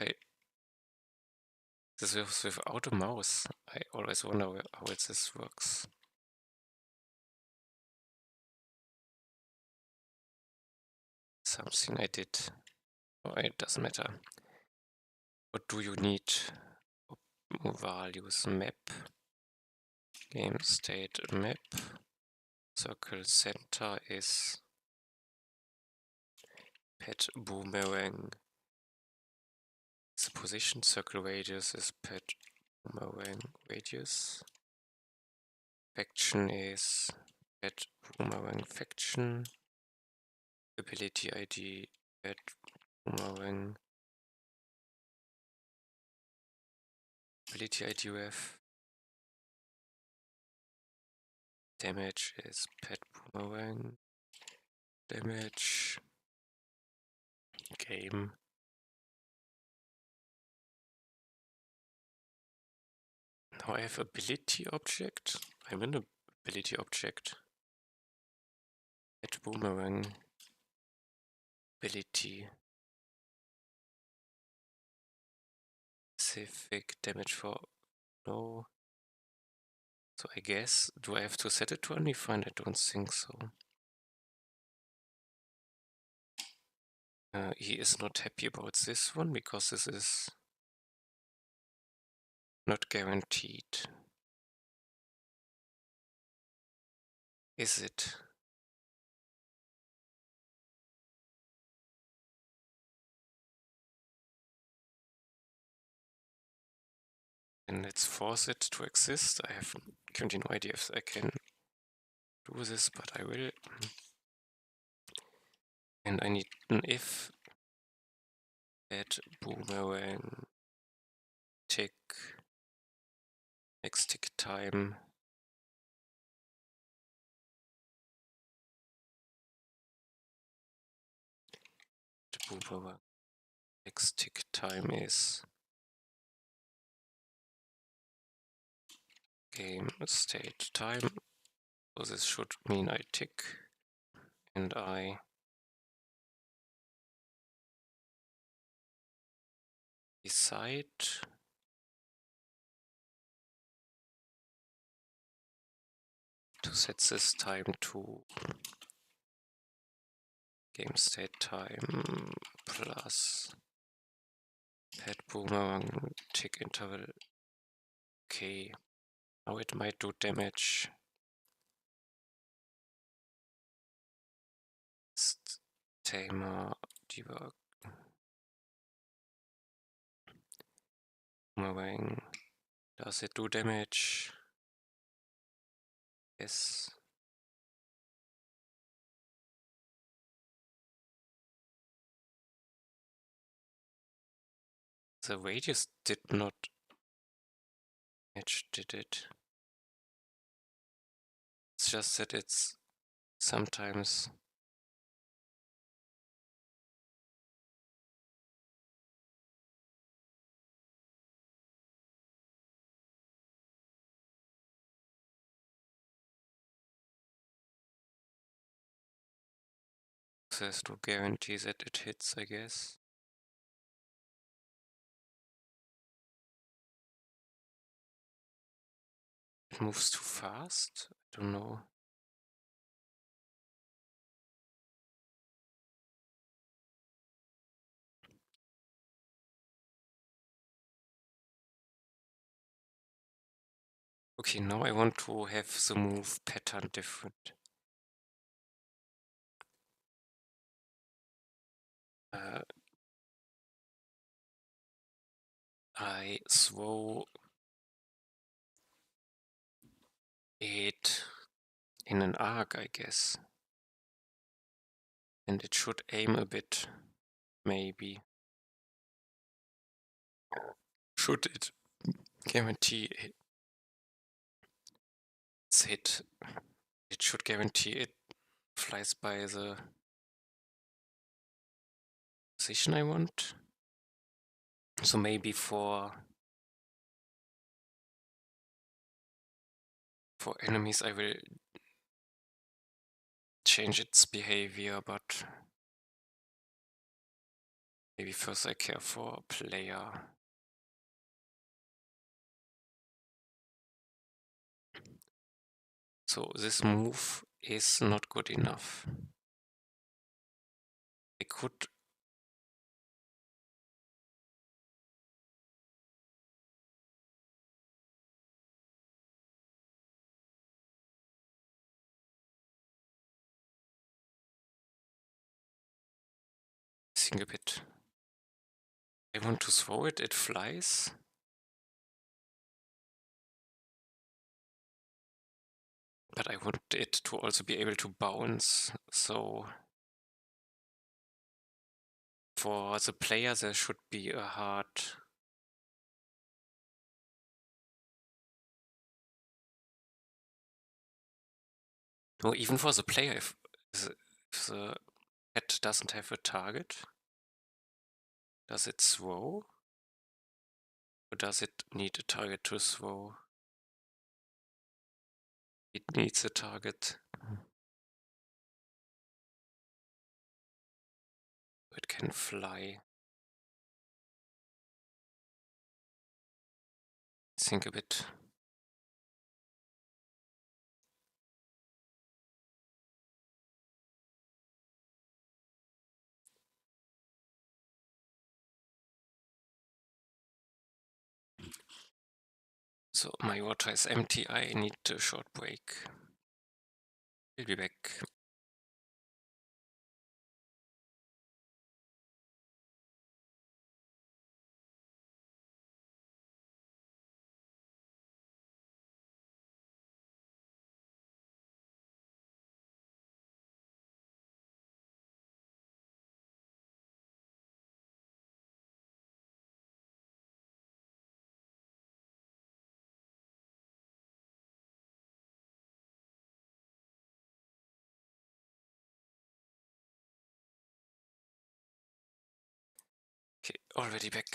was without a mouse. I always wonder how this works. Something I did. Oh, it doesn't matter. What do you need? Values map. Game state map. Circle center is pet boomerang. The position circle radius is pet boomerang radius. Faction is pet boomerang faction. Ability ID pet boomerang. Ability ID ref. Damage is pet boomerang. Damage. Game. Now I have ability object. I'm in ability object. Pet boomerang. Ability. Specific damage for no. So I guess, do I have to set it to undefined? I don't think so. He is not happy about this one because this is not guaranteed. Is it? And let's force it to exist. I have currently no idea if I can do this, but I will. And I need an if at boomerang tick next tick time the boomerang next tick time is game state time. So this should mean I tick and I decide to set this time to game state time plus pet boomerang tick interval. Okay, now it might do damage. Tamer debug. Boomerang. Does it do damage? Yes. The radius did not match, did it? It's just that it's sometimes there's no guarantee that it hits, I guess. It moves too fast? I don't know. Okay, now I want to have the move pattern different. I throw it in an arc, I guess. And it should aim a bit, maybe. Should it guarantee its hit? It should guarantee it flies by the position I want. So maybe for enemies I will change its behavior, but maybe first I care for player. So this move is not good enough. I could think a bit. I want to throw it, it flies. But I want it to also be able to bounce, so for the player there should be a hard no, even for the player, if the pet doesn't have a target, does it throw? Or does it need a target to throw? It needs a target. It can fly. Think a bit. So my water is empty, I need a short break. We'll be back. Okay, already back.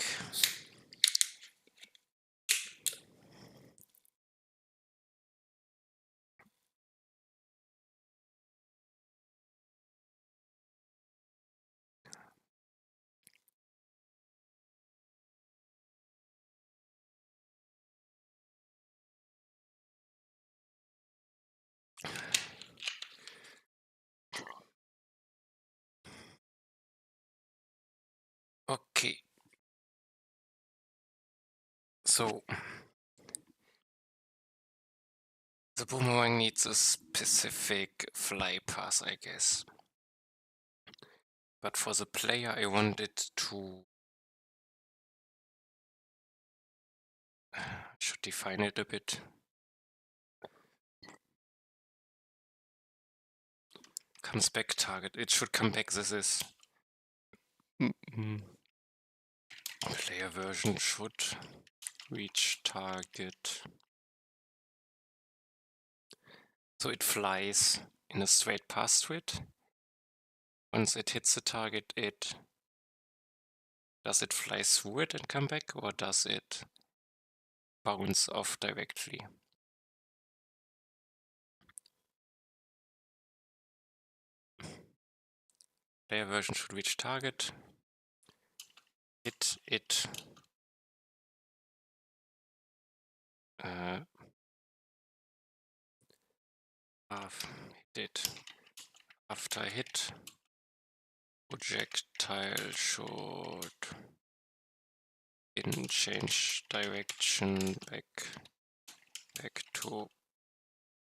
Okay. So the boomerang needs a specific fly path, I guess. But for the player, I want it to... should define it a bit. Comes back target. It should come back. This is... Player version should reach target. So it flies in a straight path to it. Once it hits the target, does it fly through it and come back, or does it bounce off directly? Player version should reach target. Hit it. Hit it. After hit, projectile should change direction back to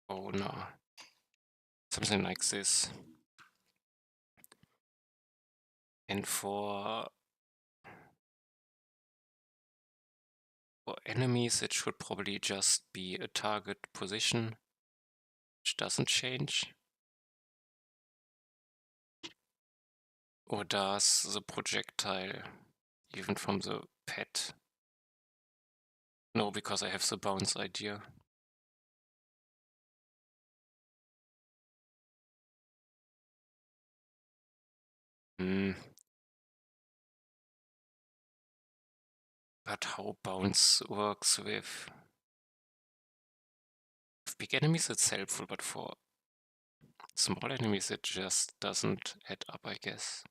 owner. Something like this. And for enemies, it should probably just be a target position, which doesn't change. Or does the projectile, even from the pet? No, because I have the bounce idea. But how bounce works with big enemies, it's helpful, but for small enemies, it just doesn't add up, I guess.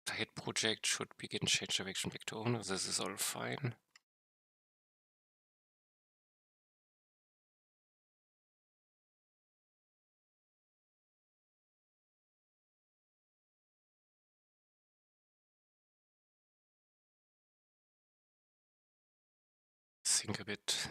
The hit project should begin change direction back to owner. This is all fine. Think a bit.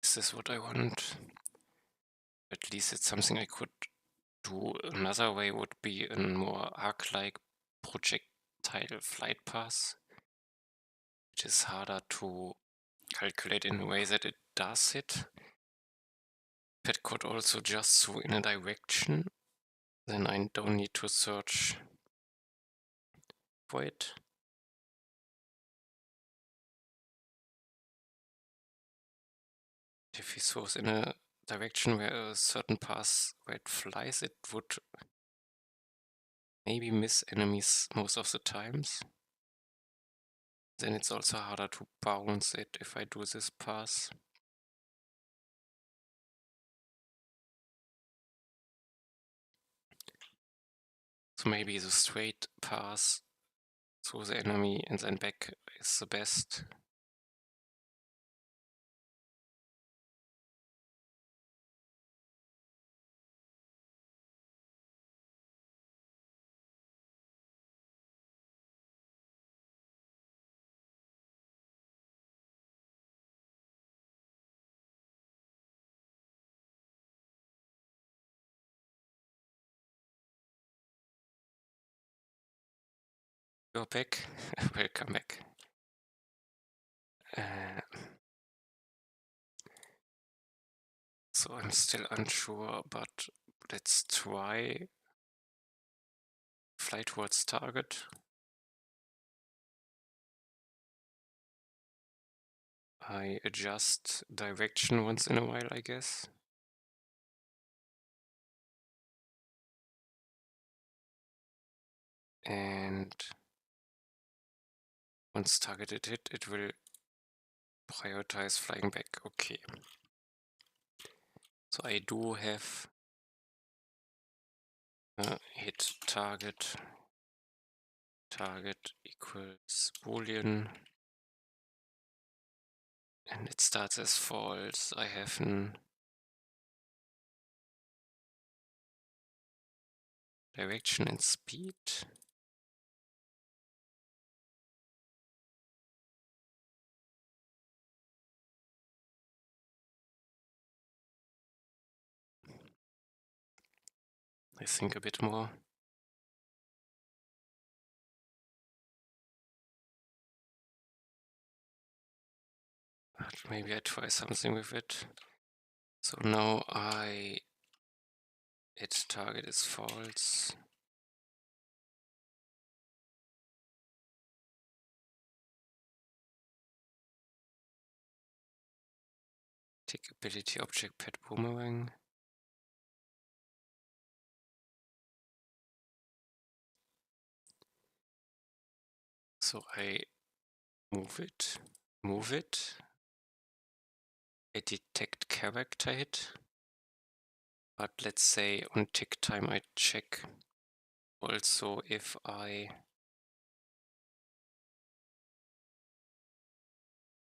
Is this what I want? At least it's something I could do. Another way would be a more arc-like projectile flight path, which is harder to calculate in a way that it does it. If it could also just throw in a direction, then I don't need to search for it. If he throws in a direction where a certain path where it flies, it would maybe miss enemies most of the times. Then it's also harder to bounce it if I do this pass. So maybe the straight pass through the enemy and then back is the best. Go back, welcome back. So I'm still unsure, but let's try fly towards target. I adjust direction once in a while, I guess. And once targeted hit, it will prioritize flying back. Okay. So I do have hit target equals boolean, and it starts as false. I have an direction and speed. I think a bit more. But maybe I try something with it. So now its target is false. Take ability object pet Boomerang. So I move it. I detect character hit. But let's say on tick time I check also if I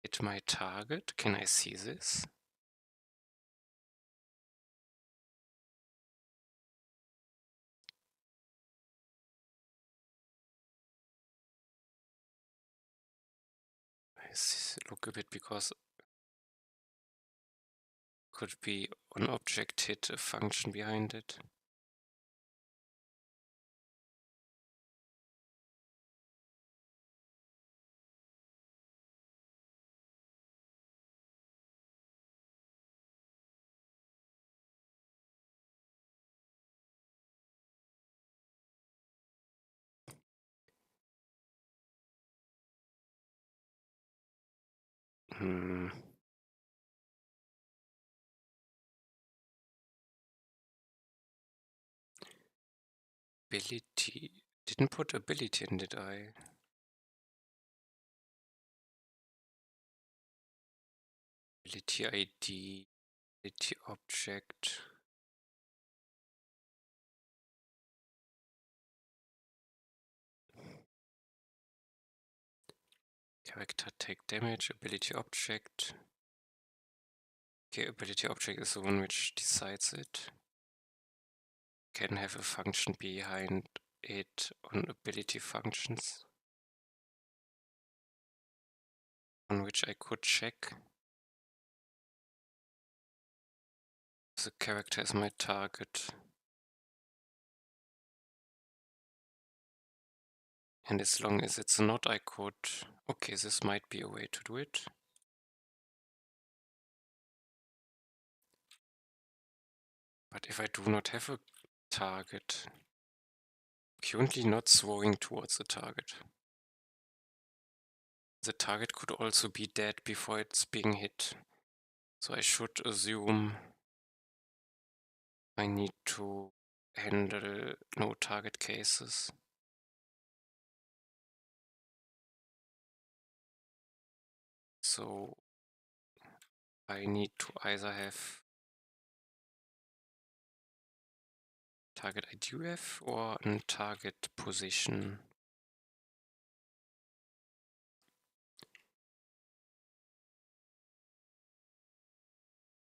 hit my target. Can I see this? Look a bit because could be an object hit a function behind it. Hmm. Ability. Didn't put ability in, did I? Ability ID, ability object. Character take damage, ability object. Okay, ability object is the one which decides it. Can have a function behind it on ability functions, on which I could check. The character is my target. And as long as it's not, I could... Okay, this might be a way to do it. But if I do not have a target, currently not throwing towards the target. The target could also be dead before it's being hit. So I should assume I need to handle no target cases. So I need to either have target IDUF or a target position.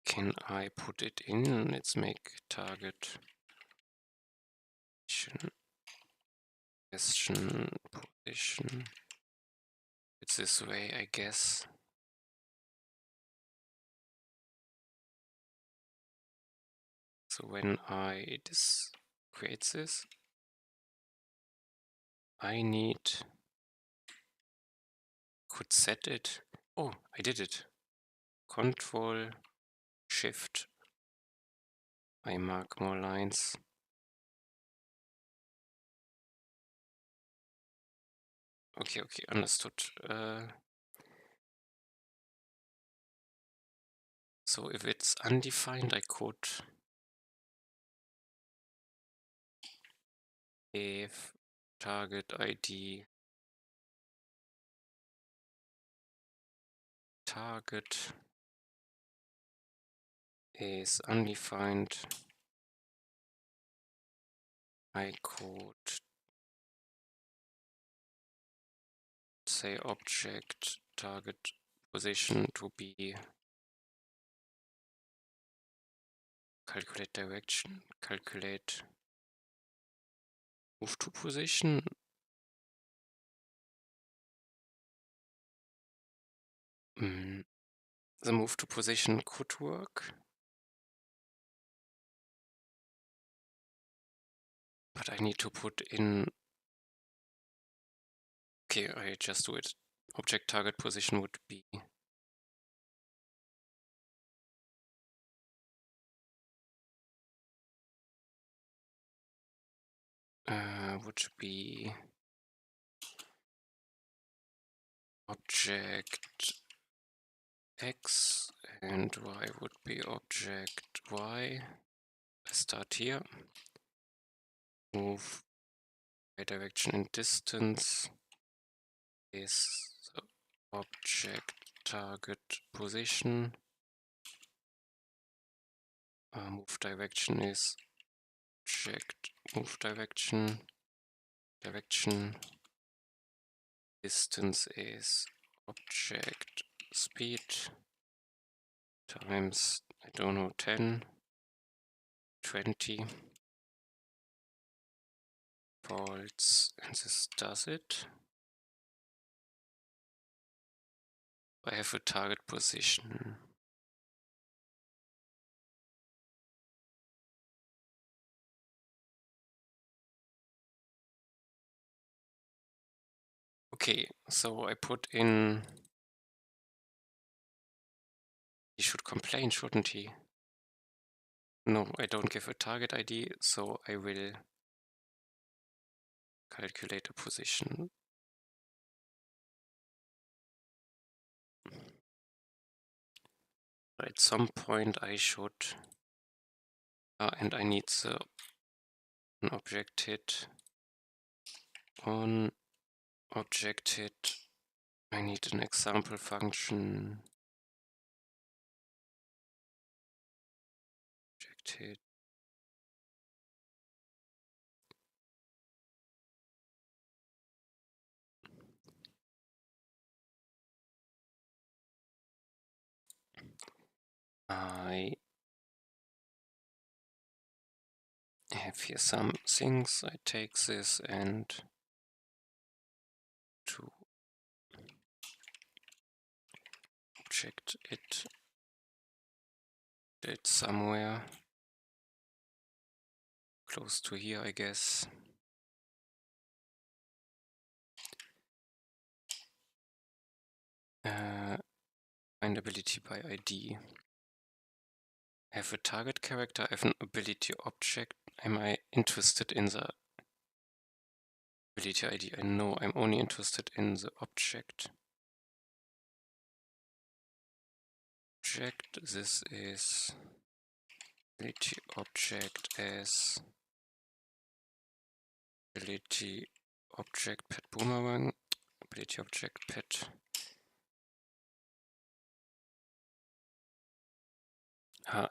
Can I put it in? Let's make target question position. It's this way, I guess. So when I create this, I could set it. Oh, I did it. Control Shift. I mark more lines. Okay, understood. So if it's undefined, I could if target ID target is undefined, I could say object target position to be calculate direction, calculate move to position. The move to position could work. but I need to put in. Okay, I just do it. Object target position would be object X and Y would be object Y. I start here. Move Y direction and distance is the object target position. Move direction is object move direction. Distance is object speed times, I don't know, 10, 20 volts, and this does it. I have a target position. Okay, so I put in. He should complain, shouldn't he? No, I don't give a target ID, so I will calculate a position. At some point I should. And I need an object hit. On object hit, I need an example function. Object hit. I have here some things. I take this and to object it somewhere close to here, I guess. Find ability by ID. I have a target character, I have an ability object. Am I interested in the ability ID? I know I'm only interested in the object. This is ability object as ability object pet Boomerang, ability object pet.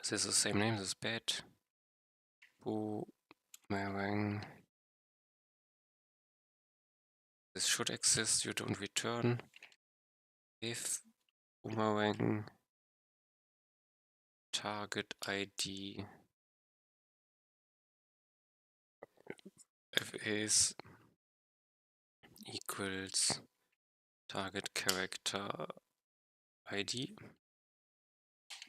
This is the same name, this is bad. Boomerang. This should exist, you don't return. If Boomerang target ID is equals target character ID,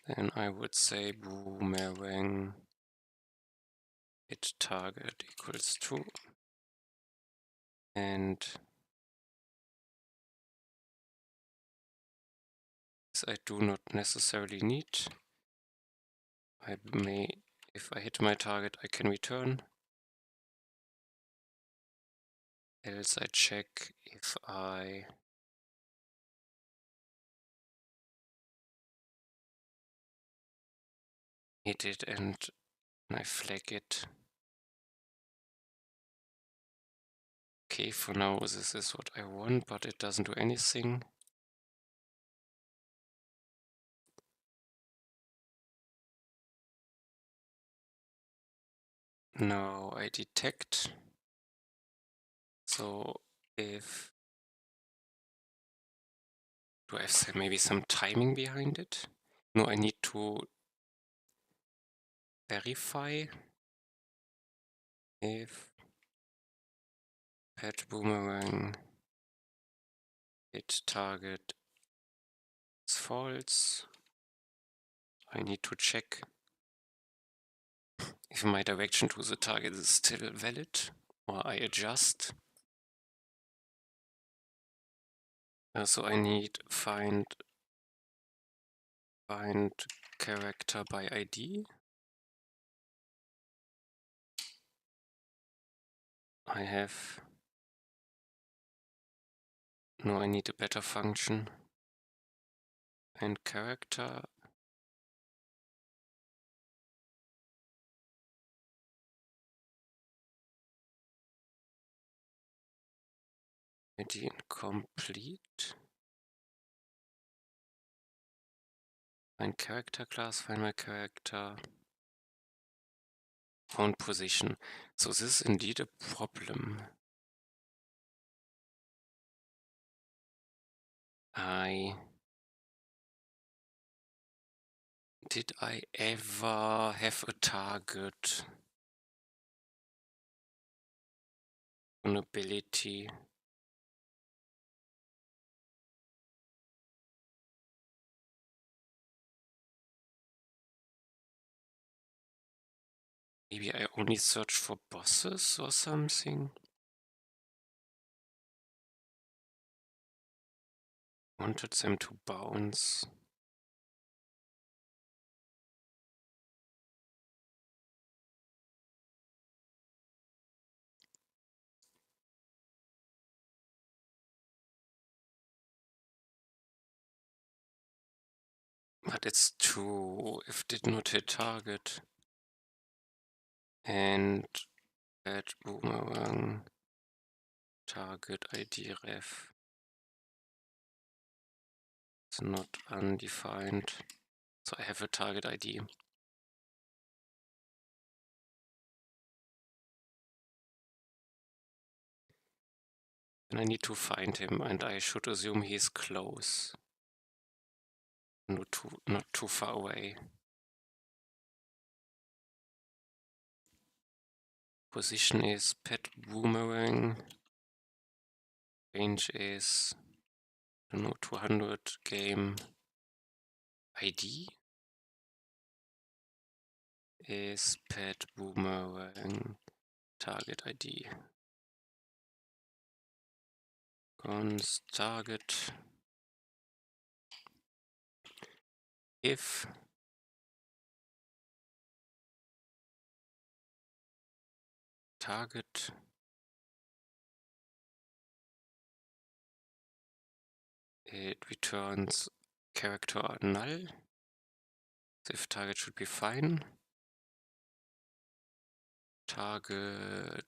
then I would say Boomerang hit target equals true. And this I do not necessarily need. I may, if I hit my target, I can return. Else I check if I hit it and I flag it. Okay, for now this is what I want, but it doesn't do anything. Now I detect. So if do I have maybe some timing behind it? No, I need to verify if pet Boomerang hit target is false. I need to check if my direction to the target is still valid, or I adjust. So I need find character by ID. I need a better function. And character. ID incomplete. Find character class, find my character. Found position. So this is indeed a problem. Did I ever have a target? An ability? Maybe I only search for bosses or something? Wanted them to bounce. But it's true if did not hit target. And add Boomerang target ID ref. It's not undefined. So I have a target ID. And I need to find him, and I should assume he's close. Not too far away. Position is pet Boomerang. Range is, I don't know, 200 game. ID is pet Boomerang target ID. Cons target if target it returns character null. So if target should be fine. Target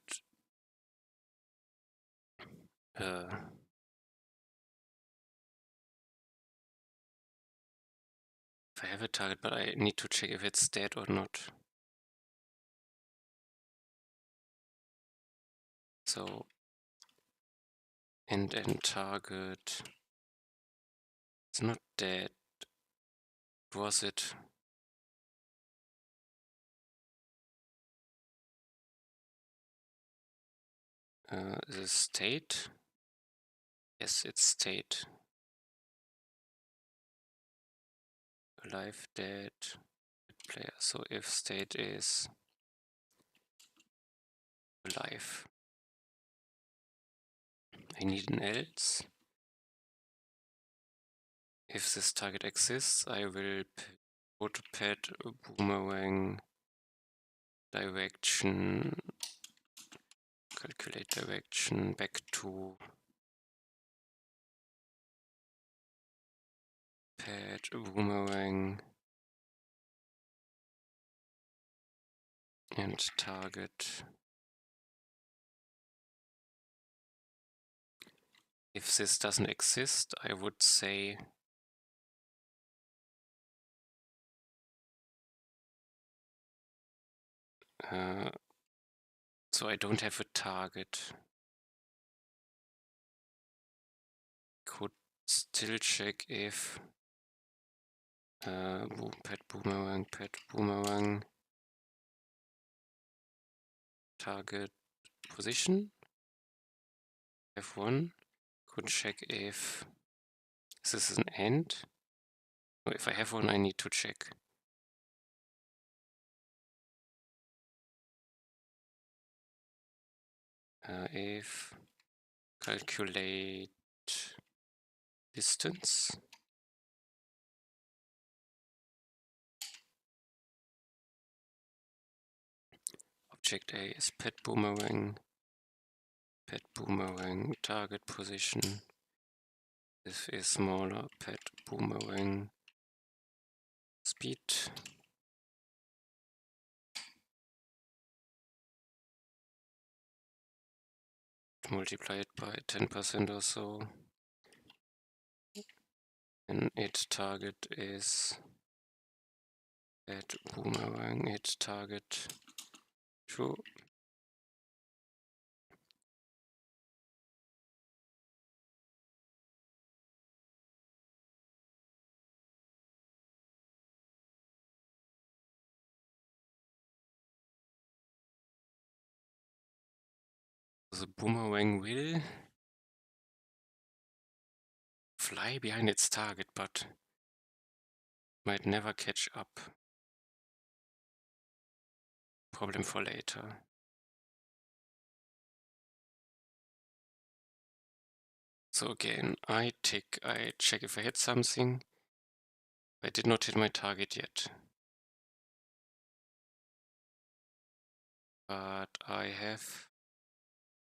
if I have a target, but I need to check if it's dead or not. So and target. It's not dead. Was it? The state? Yes, it's state. Alive, dead, player. So if state is alive, I need an else. If this target exists, I will put pet Boomerang direction, calculate direction back to pet Boomerang and target. If this doesn't exist, I would say so I don't have a target. Could still check if pet Boomerang target position F1. Could check if this is an end. If I have one, I need to check. if calculate distance. Object A is pet boomerang. Pet boomerang target position. This is smaller pet boomerang speed. Multiply it by 10% or so. And its target is pet boomerang, its target true. The boomerang will fly behind its target, but might never catch up. Problem for later. So again, I check if I hit something. I did not hit my target yet. But I have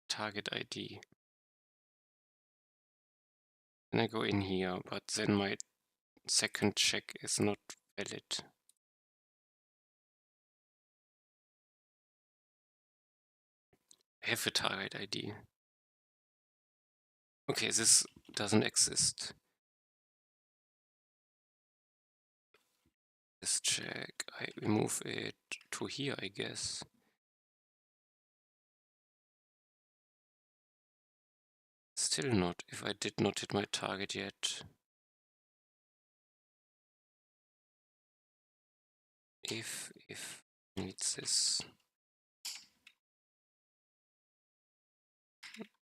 target ID. And I go in here, but then my second check is not valid. I have a target ID. Okay, this doesn't exist. Let's check. I move it to here, I guess. Still not, if I did not hit my target yet. If needs this.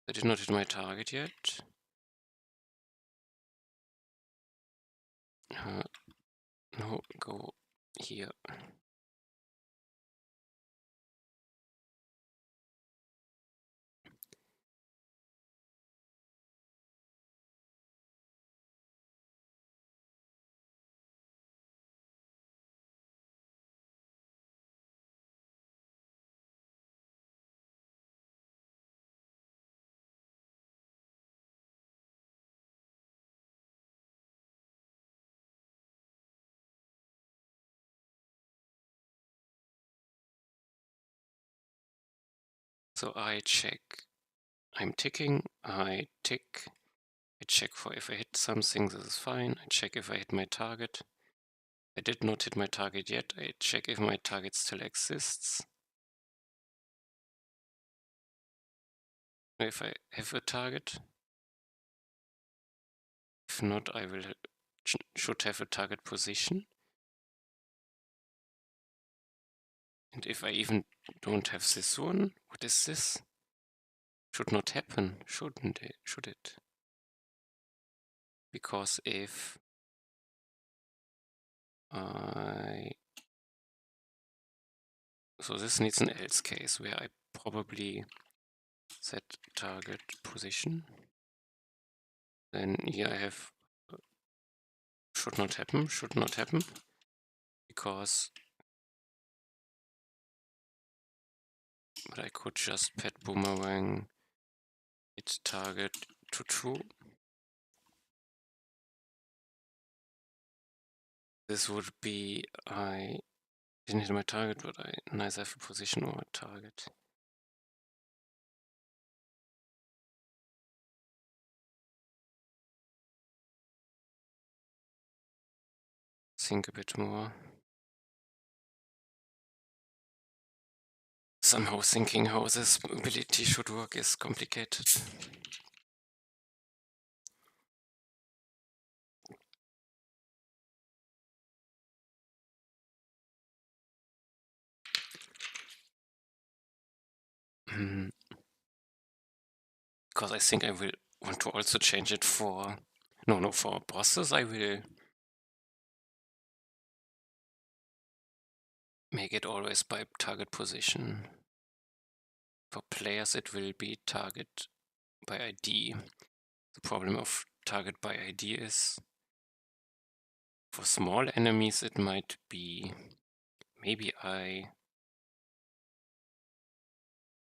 I did not hit my target yet. No, go here. So I check. I'm ticking, I tick. I check for if I hit something, this is fine. I check if I hit my target. I did not hit my target yet. I check if my target still exists. If I have a target. If not, I will should have a target position. And if I even don't have this one, what is this? Should not happen, shouldn't it? Should it? Because if so this needs an else case where I probably set target position. Then here I have should not happen, because but I could just pet boomerang its target to true. This would be I didn't hit my target, but I neither have a position or a target. Think a bit more. Somehow thinking how this ability should work is complicated. Because I think I will want to also change it for for bosses. I will make it always by target position. For players, it will be target by ID. The problem of target by ID is for small enemies, it might be maybe I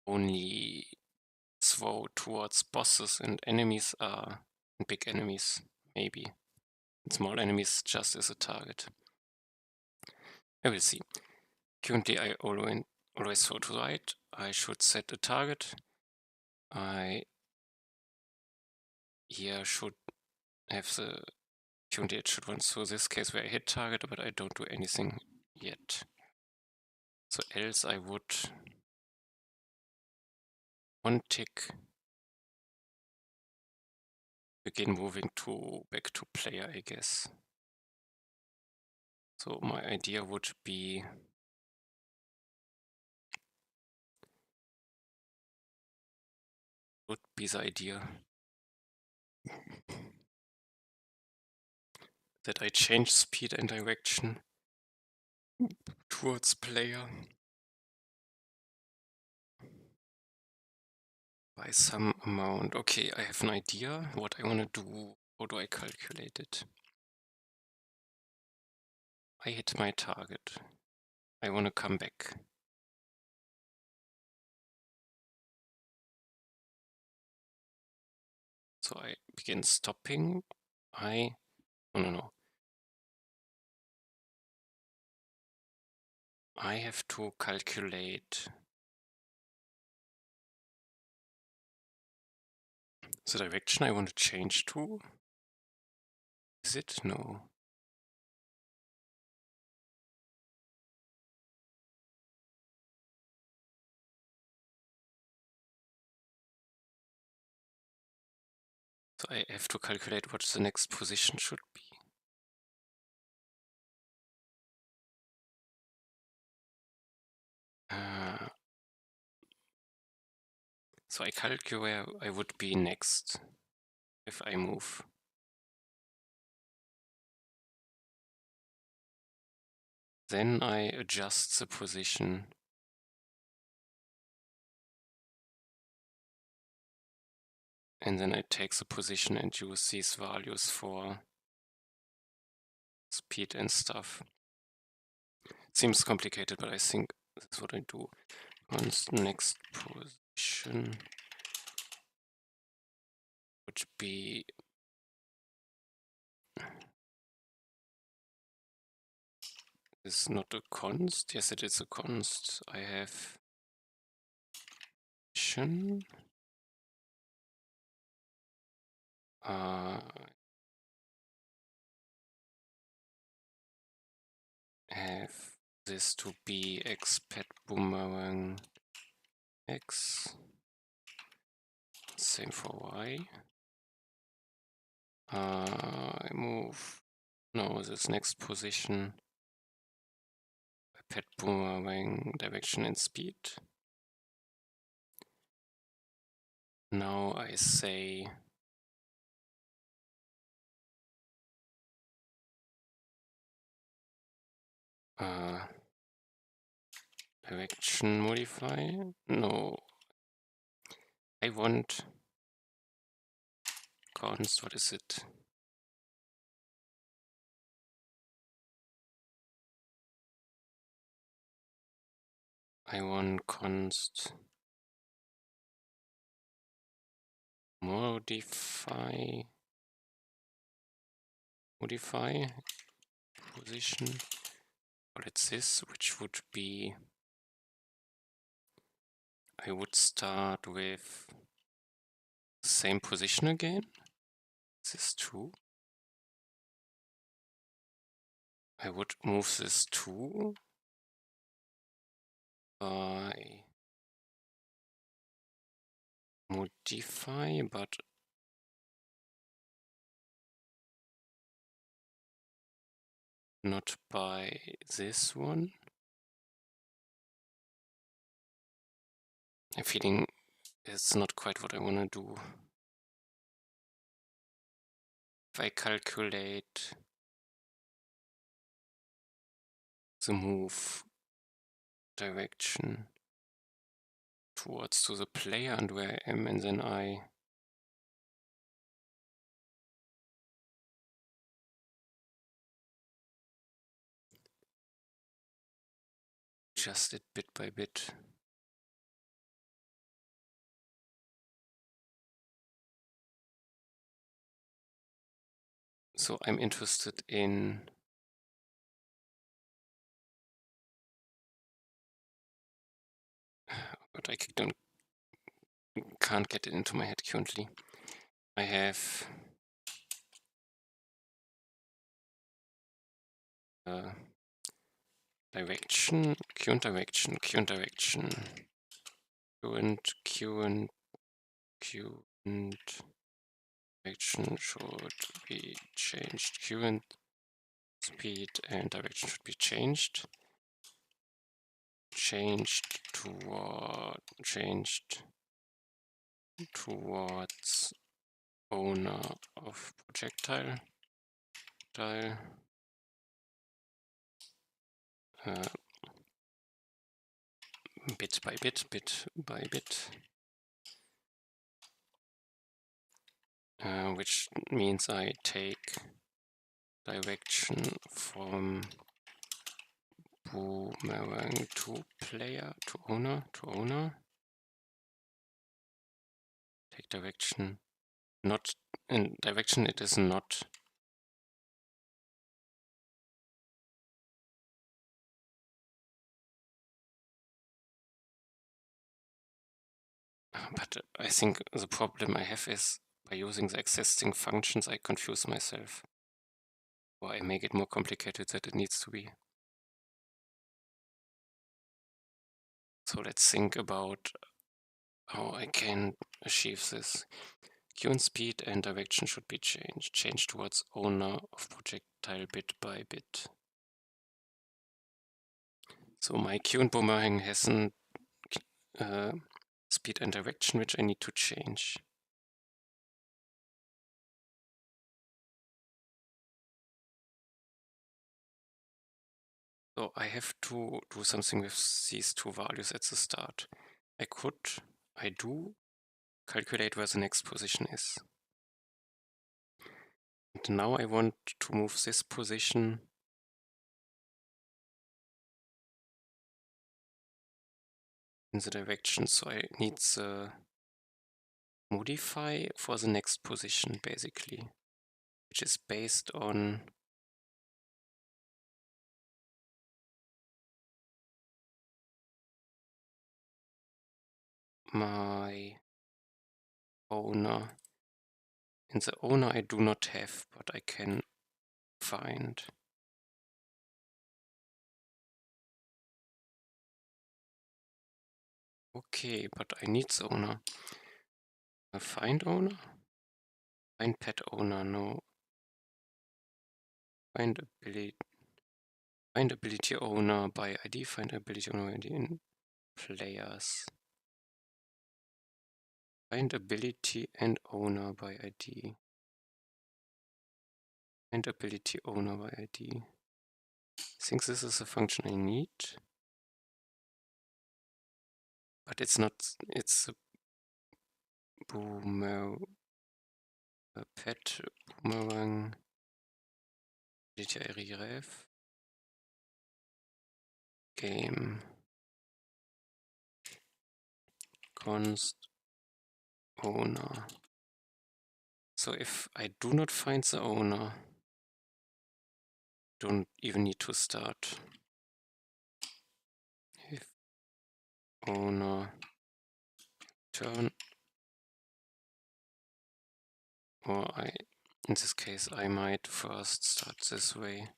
only throw towards bosses and enemies are big enemies, maybe. And small enemies just as a target. I will see. Currently, I always throw to the right. I should set a target. I here should have the currently it should run through this case where I hit target, but I don't do anything yet. So else I would one tick begin moving back to player, I guess. So my idea would be the idea that I change speed and direction towards player by some amount. Okay, I have an idea what I want to do. How do I calculate it? I hit my target. I want to come back. So I begin stopping. No. I have to calculate the direction I want to change to. Is it? No. So I have to calculate what the next position should be. So I calculate where I would be next if I move. Then I adjust the position. And then I take the position and use these values for speed and stuff. Seems complicated, but I think that's what I do. Once next position would be is not a const. Yes, it is a const. I have position. Have this to be expat boomerang x. Same for y. I move. No, this next position. Pet boomerang direction and speed. Now I say direction modify. No, I want const. What is it? I want const modify position. Well, it's this, which would be I would start with the same position again. Is this true? I would move this 2 by modify, but not by this one. I'm feeling it's not quite what I want to do. If I calculate the move direction towards to the player and where I am, and then I adjust it bit by bit. So I'm interested in but I can't get it into my head currently. I have direction, current direction, current direction, current direction should be changed. Current speed and direction should be changed. Changed towards owner of projectile. Bit by bit, which means I take direction from Boomerang to player, to owner. Take direction, not in direction, it is not. But I think the problem I have is by using the existing functions, I confuse myself. Or I make it more complicated than it needs to be. So let's think about how I can achieve this. Current speed and direction should be changed. Change towards owner of projectile bit by bit. So my current boomerang has an speed and direction which I need to change. So I have to do something with these two values at the start. I do calculate where the next position is. And now I want to move this position in the direction, so I need the modify for the next position, basically, which is based on my owner. And the owner I do not have, but I can find. Okay, but I need the owner. Find owner? Find pet owner, no. Find ability owner by ID, find ability owner by ID in players. Find ability and owner by ID. Find ability owner by ID. I think this is a function I need. But it's not, it's a pet boomerang. Ability ref. Game. Const owner. So if I do not find the owner, don't even need to start. If owner turn, or in this case, I might first start this way.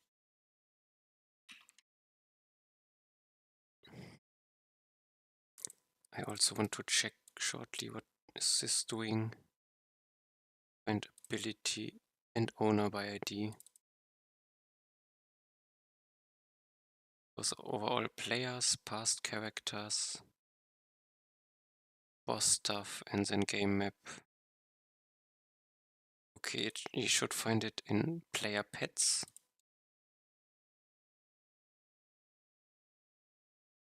I also want to check shortly what is this doing. Find ability and owner by ID. So overall players, past characters, boss stuff, and then game map. Okay, you should find it in player pets.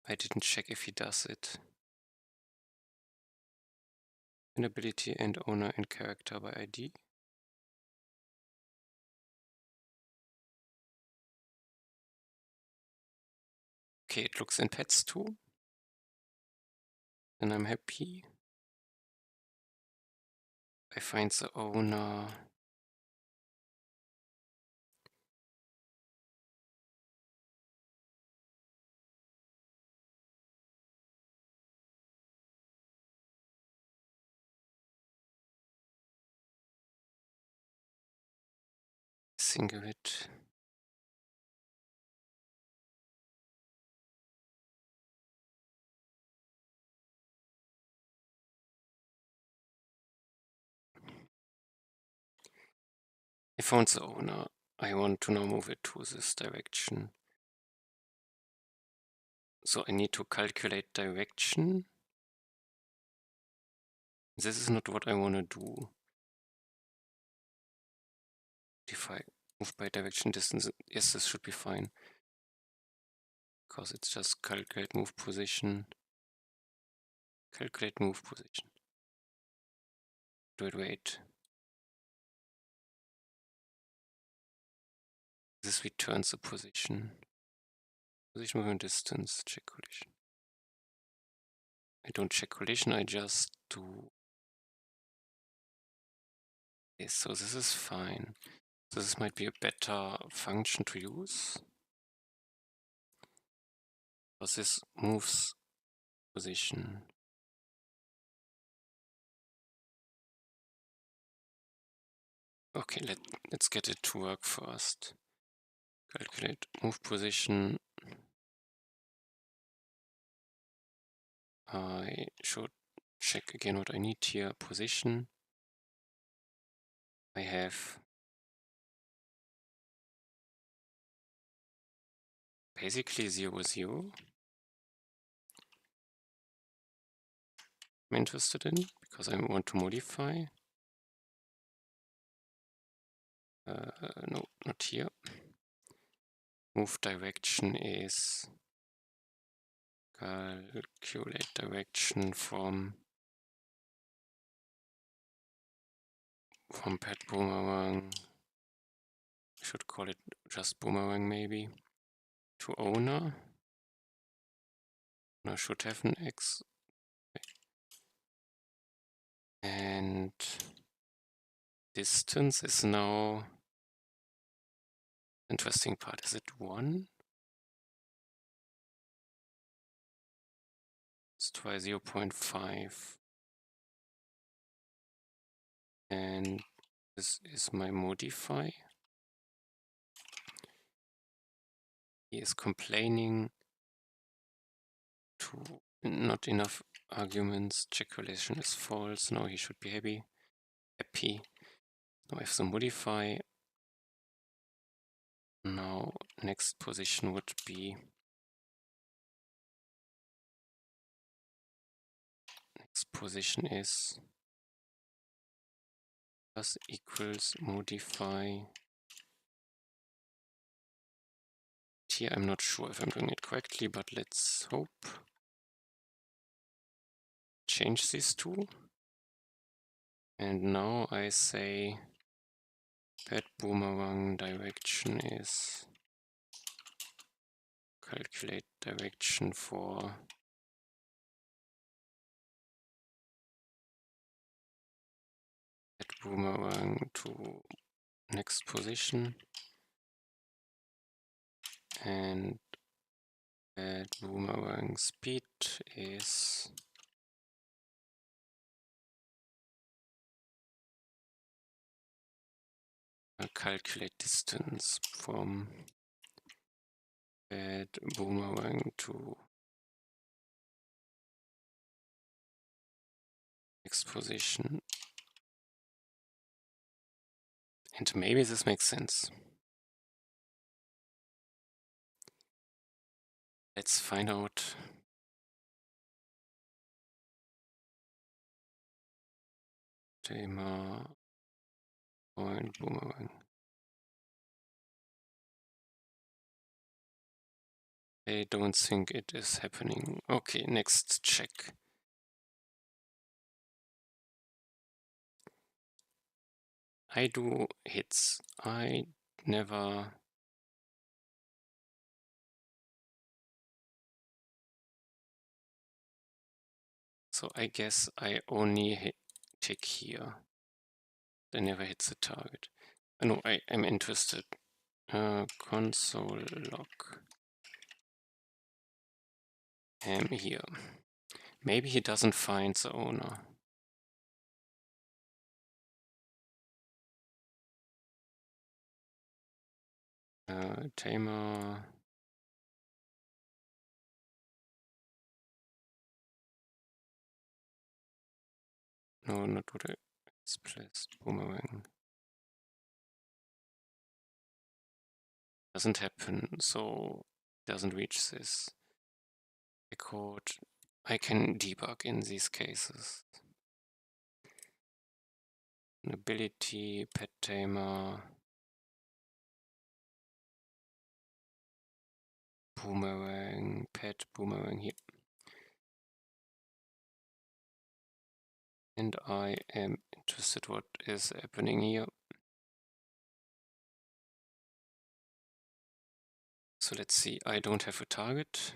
I didn't check if he does it. Inability and owner and character by ID. Okay, it looks in pets too. Then I'm happy. I find the owner. Single it. I found the owner. I want to now move it to this direction. So I need to calculate direction. This is not what I want to do. If I move by direction distance, yes, this should be fine. Because it's just calculate move position. Calculate move position. Wait. This returns the position. Position movement distance, check collision. I don't check collision, I just do this. So this is fine. So this might be a better function to use. Because this moves position. Okay, let's get it to work first. Calculate move position. I should check again what I need here. Position. I have basically 0, 0. I'm interested in because I want to modify. No, not here. Move direction is calculate direction from pet boomerang. Should call it just boomerang maybe. To owner. Owner should have an X. And distance is now interesting part. Is it 1? Let's try 0.5. And this is my modify. He is complaining to not enough arguments. Check collision is false. Now he should be happy. Now I have the modify. Now next position would be next position is plus equals modify. Here I'm not sure if I'm doing it correctly, but let's hope. Change these two. And now I say pet boomerang direction is calculate direction for pet boomerang to next position. And pet boomerang speed is calculate distance from pet boomerang to next position. And maybe this makes sense. Let's find out. Tamer and boomerang. I don't think it is happening. Okay, next check. I do hits. I never. So I guess I only tick here. I never hits the target. No, I am interested. Console log. Here. Maybe he doesn't find the owner. Tamer. No, not what it's placed. Boomerang. Doesn't happen, so doesn't reach this. The code I can debug in these cases. Ability, pet tamer, boomerang, pet boomerang here. And I am interested what is happening here. So let's see, I don't have a target.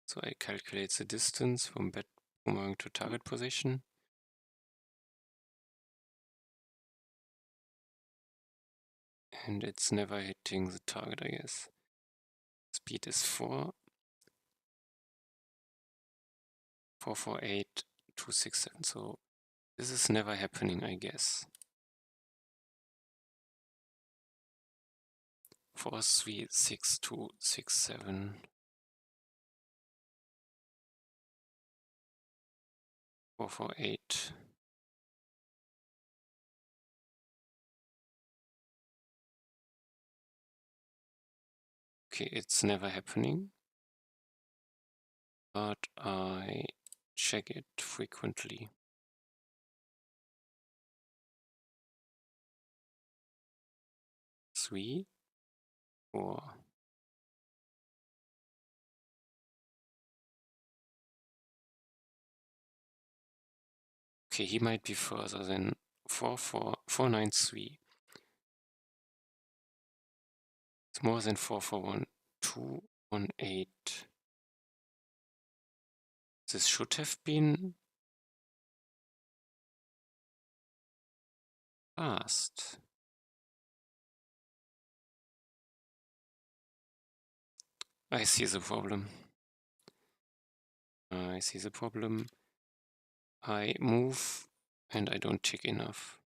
So I calculate the distance from pet boomerang to target position. And it's never hitting the target, I guess. Speed is 4. 448, 267. So this is never happening, I guess. 436267. 448. Okay, it's never happening. But I check it frequently. Three, 4. Okay, he might be further than 493. It's more than 441. 218. This should have been fast. I see the problem. I see the problem. I move and I don't tick enough.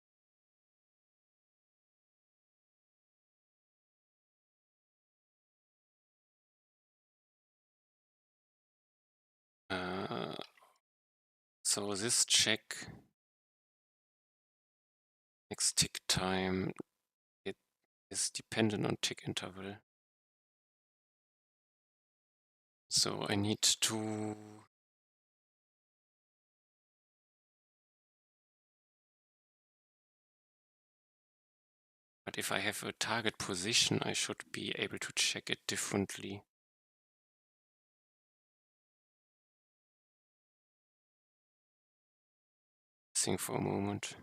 So this check next tick time, it is dependent on tick interval. So I need to but if I have a target position, I should be able to check it differently. Think for a moment.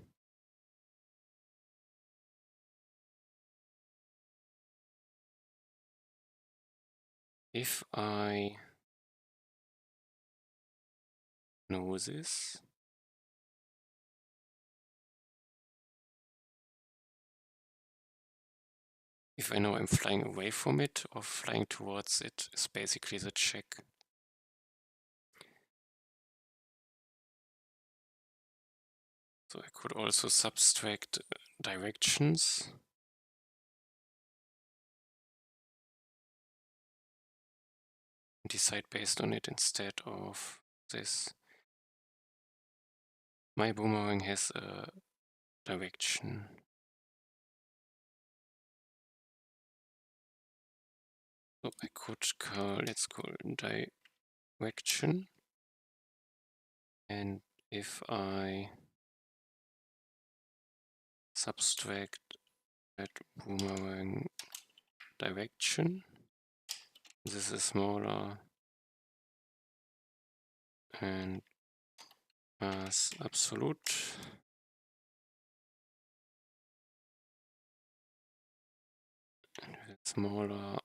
If I know this, if I know I'm flying away from it or flying towards it, is basically the check. So I could also subtract directions. And decide based on it instead of this. My boomerang has a direction. So I could call, let's call direction. And if I subtract that boomerang direction, this is smaller and as absolute. And if it's smaller,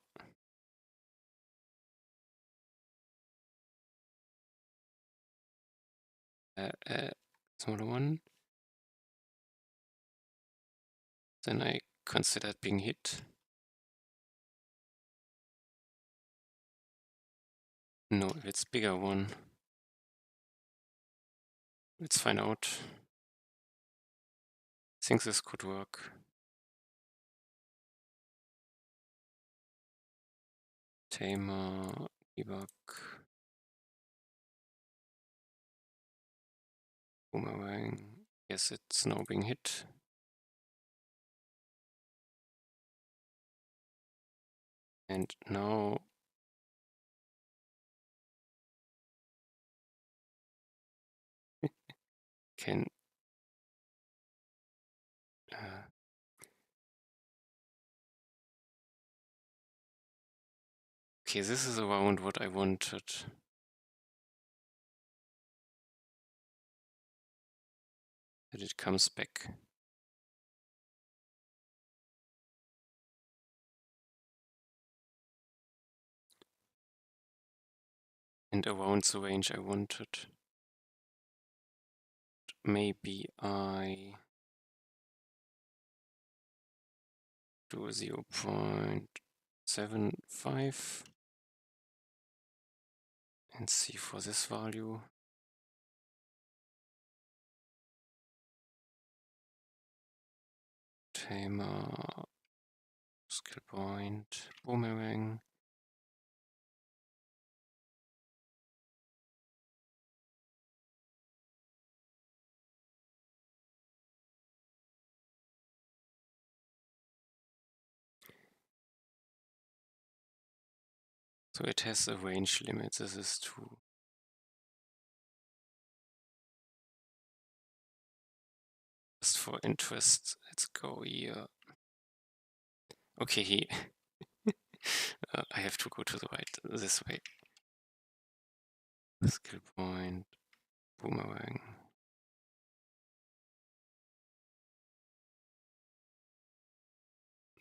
smaller one, then I consider it being hit. No, if it's bigger one. Let's find out. I think this could work. Tamer, debug, Boomerang. Yes, it's now being hit. And now can okay, this is around what I wanted. That it comes back. And around the range I wanted. Maybe I do 0.75 and see for this value. Tamer, skill point, Boomerang. So it has a range limit. This is true. Just for interest, let's go here. Okay, I have to go to the right, this way. Skill point, Boomerang.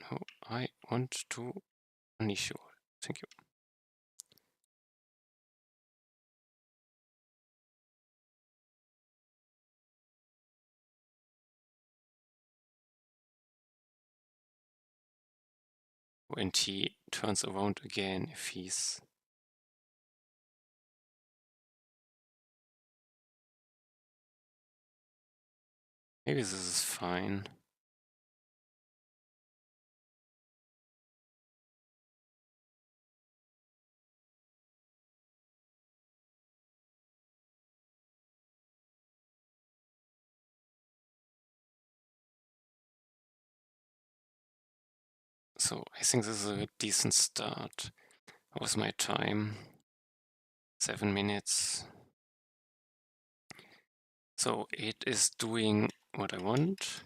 No, I want to initial. Thank you. And he turns around again if he's maybe this is fine. So I think this is a decent start. What was my time? 7 minutes. So it is doing what I want.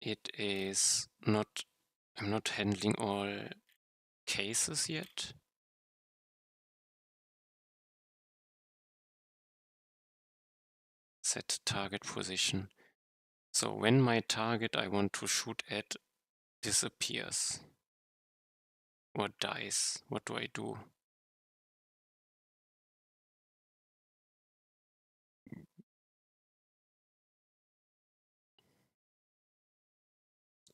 It is not, I'm not handling all cases yet. Set target position. So when my target I want to shoot at disappears or dies, what do I do?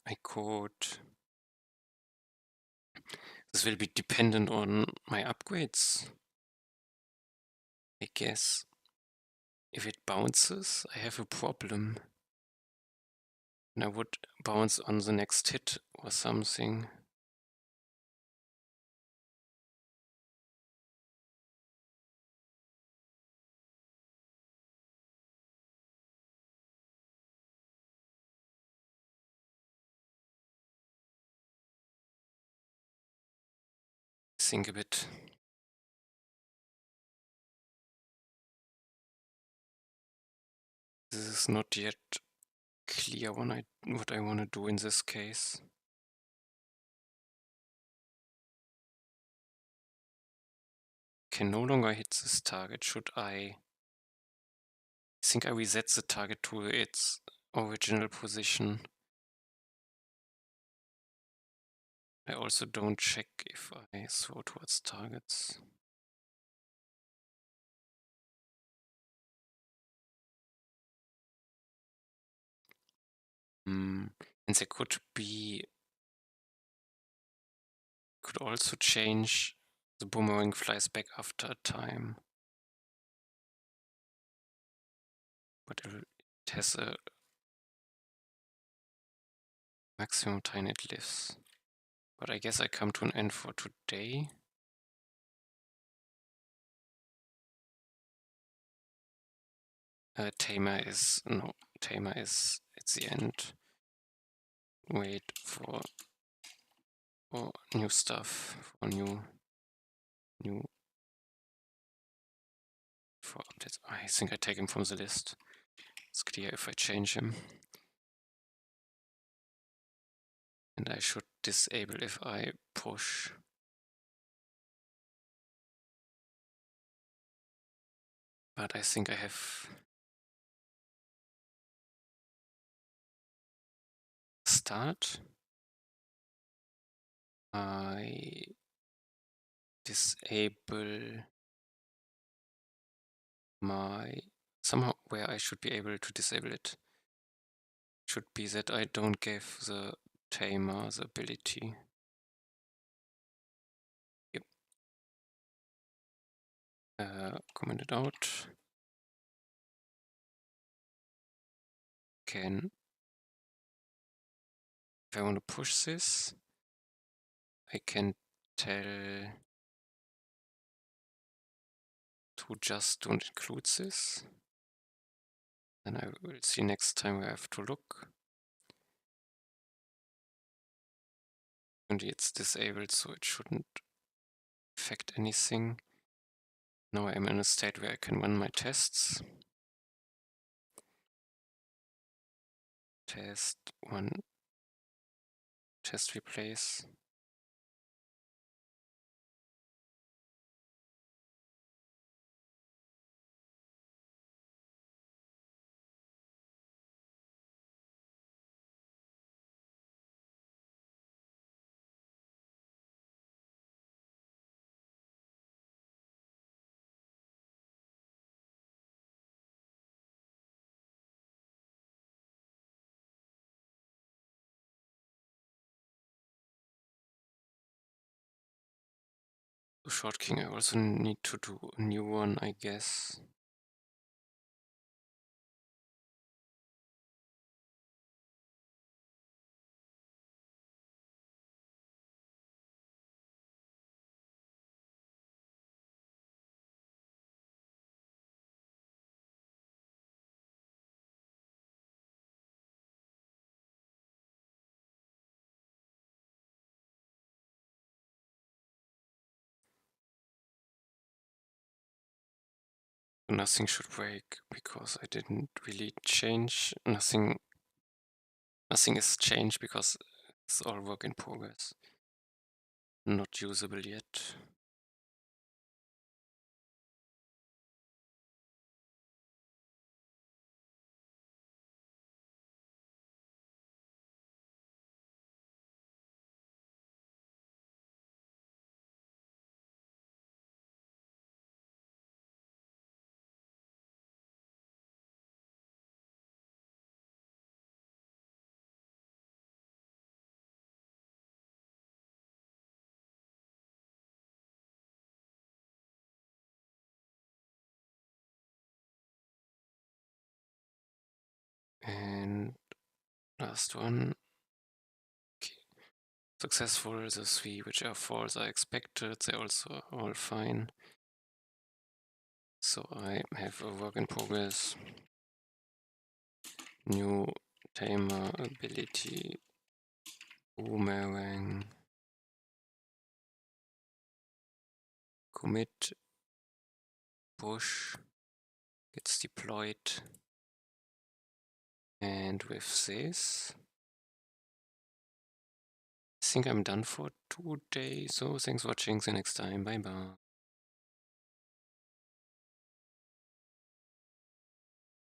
I could. This will be dependent on my upgrades. I guess if it bounces, I have a problem. And I would bounce on the next hit or something. Think a bit. This is not yet clear what I want to do in this case. can no longer hit this target. Should I think I reset the target to its original position. I also don't check if I throw towards targets. And there could also change the boomerang flies back after a time. But it has a maximum time it lives. But I guess I come to an end for today. Tamer is at the end. Wait for new stuff, for new for updates. I think I take him from the list. It's clear if I change him. And I should disable if I push. But I think I have start. I disable my somehow where I should be able to disable it. Should be that I don't give the tamer the ability. Yep. Comment it out. If I want to push this, I can tell to just don't include this. Then I will see next time where I have to look. And it's disabled, so it shouldn't affect anything. Now I'm in a state where I can run my tests. Test 1, test replace. Short king, I also need to do a new one, I guess. Nothing should break because I didn't really change. Nothing is changed because it's all work in progress. Not usable yet. And last one. Okay. Successful, the 3 which are false are expected, they're also all fine. So I have a work in progress. New tamer ability, Boomerang, commit, push, gets deployed. And with this, I think I'm done for today. So thanks for watching. See you next time. Bye bye.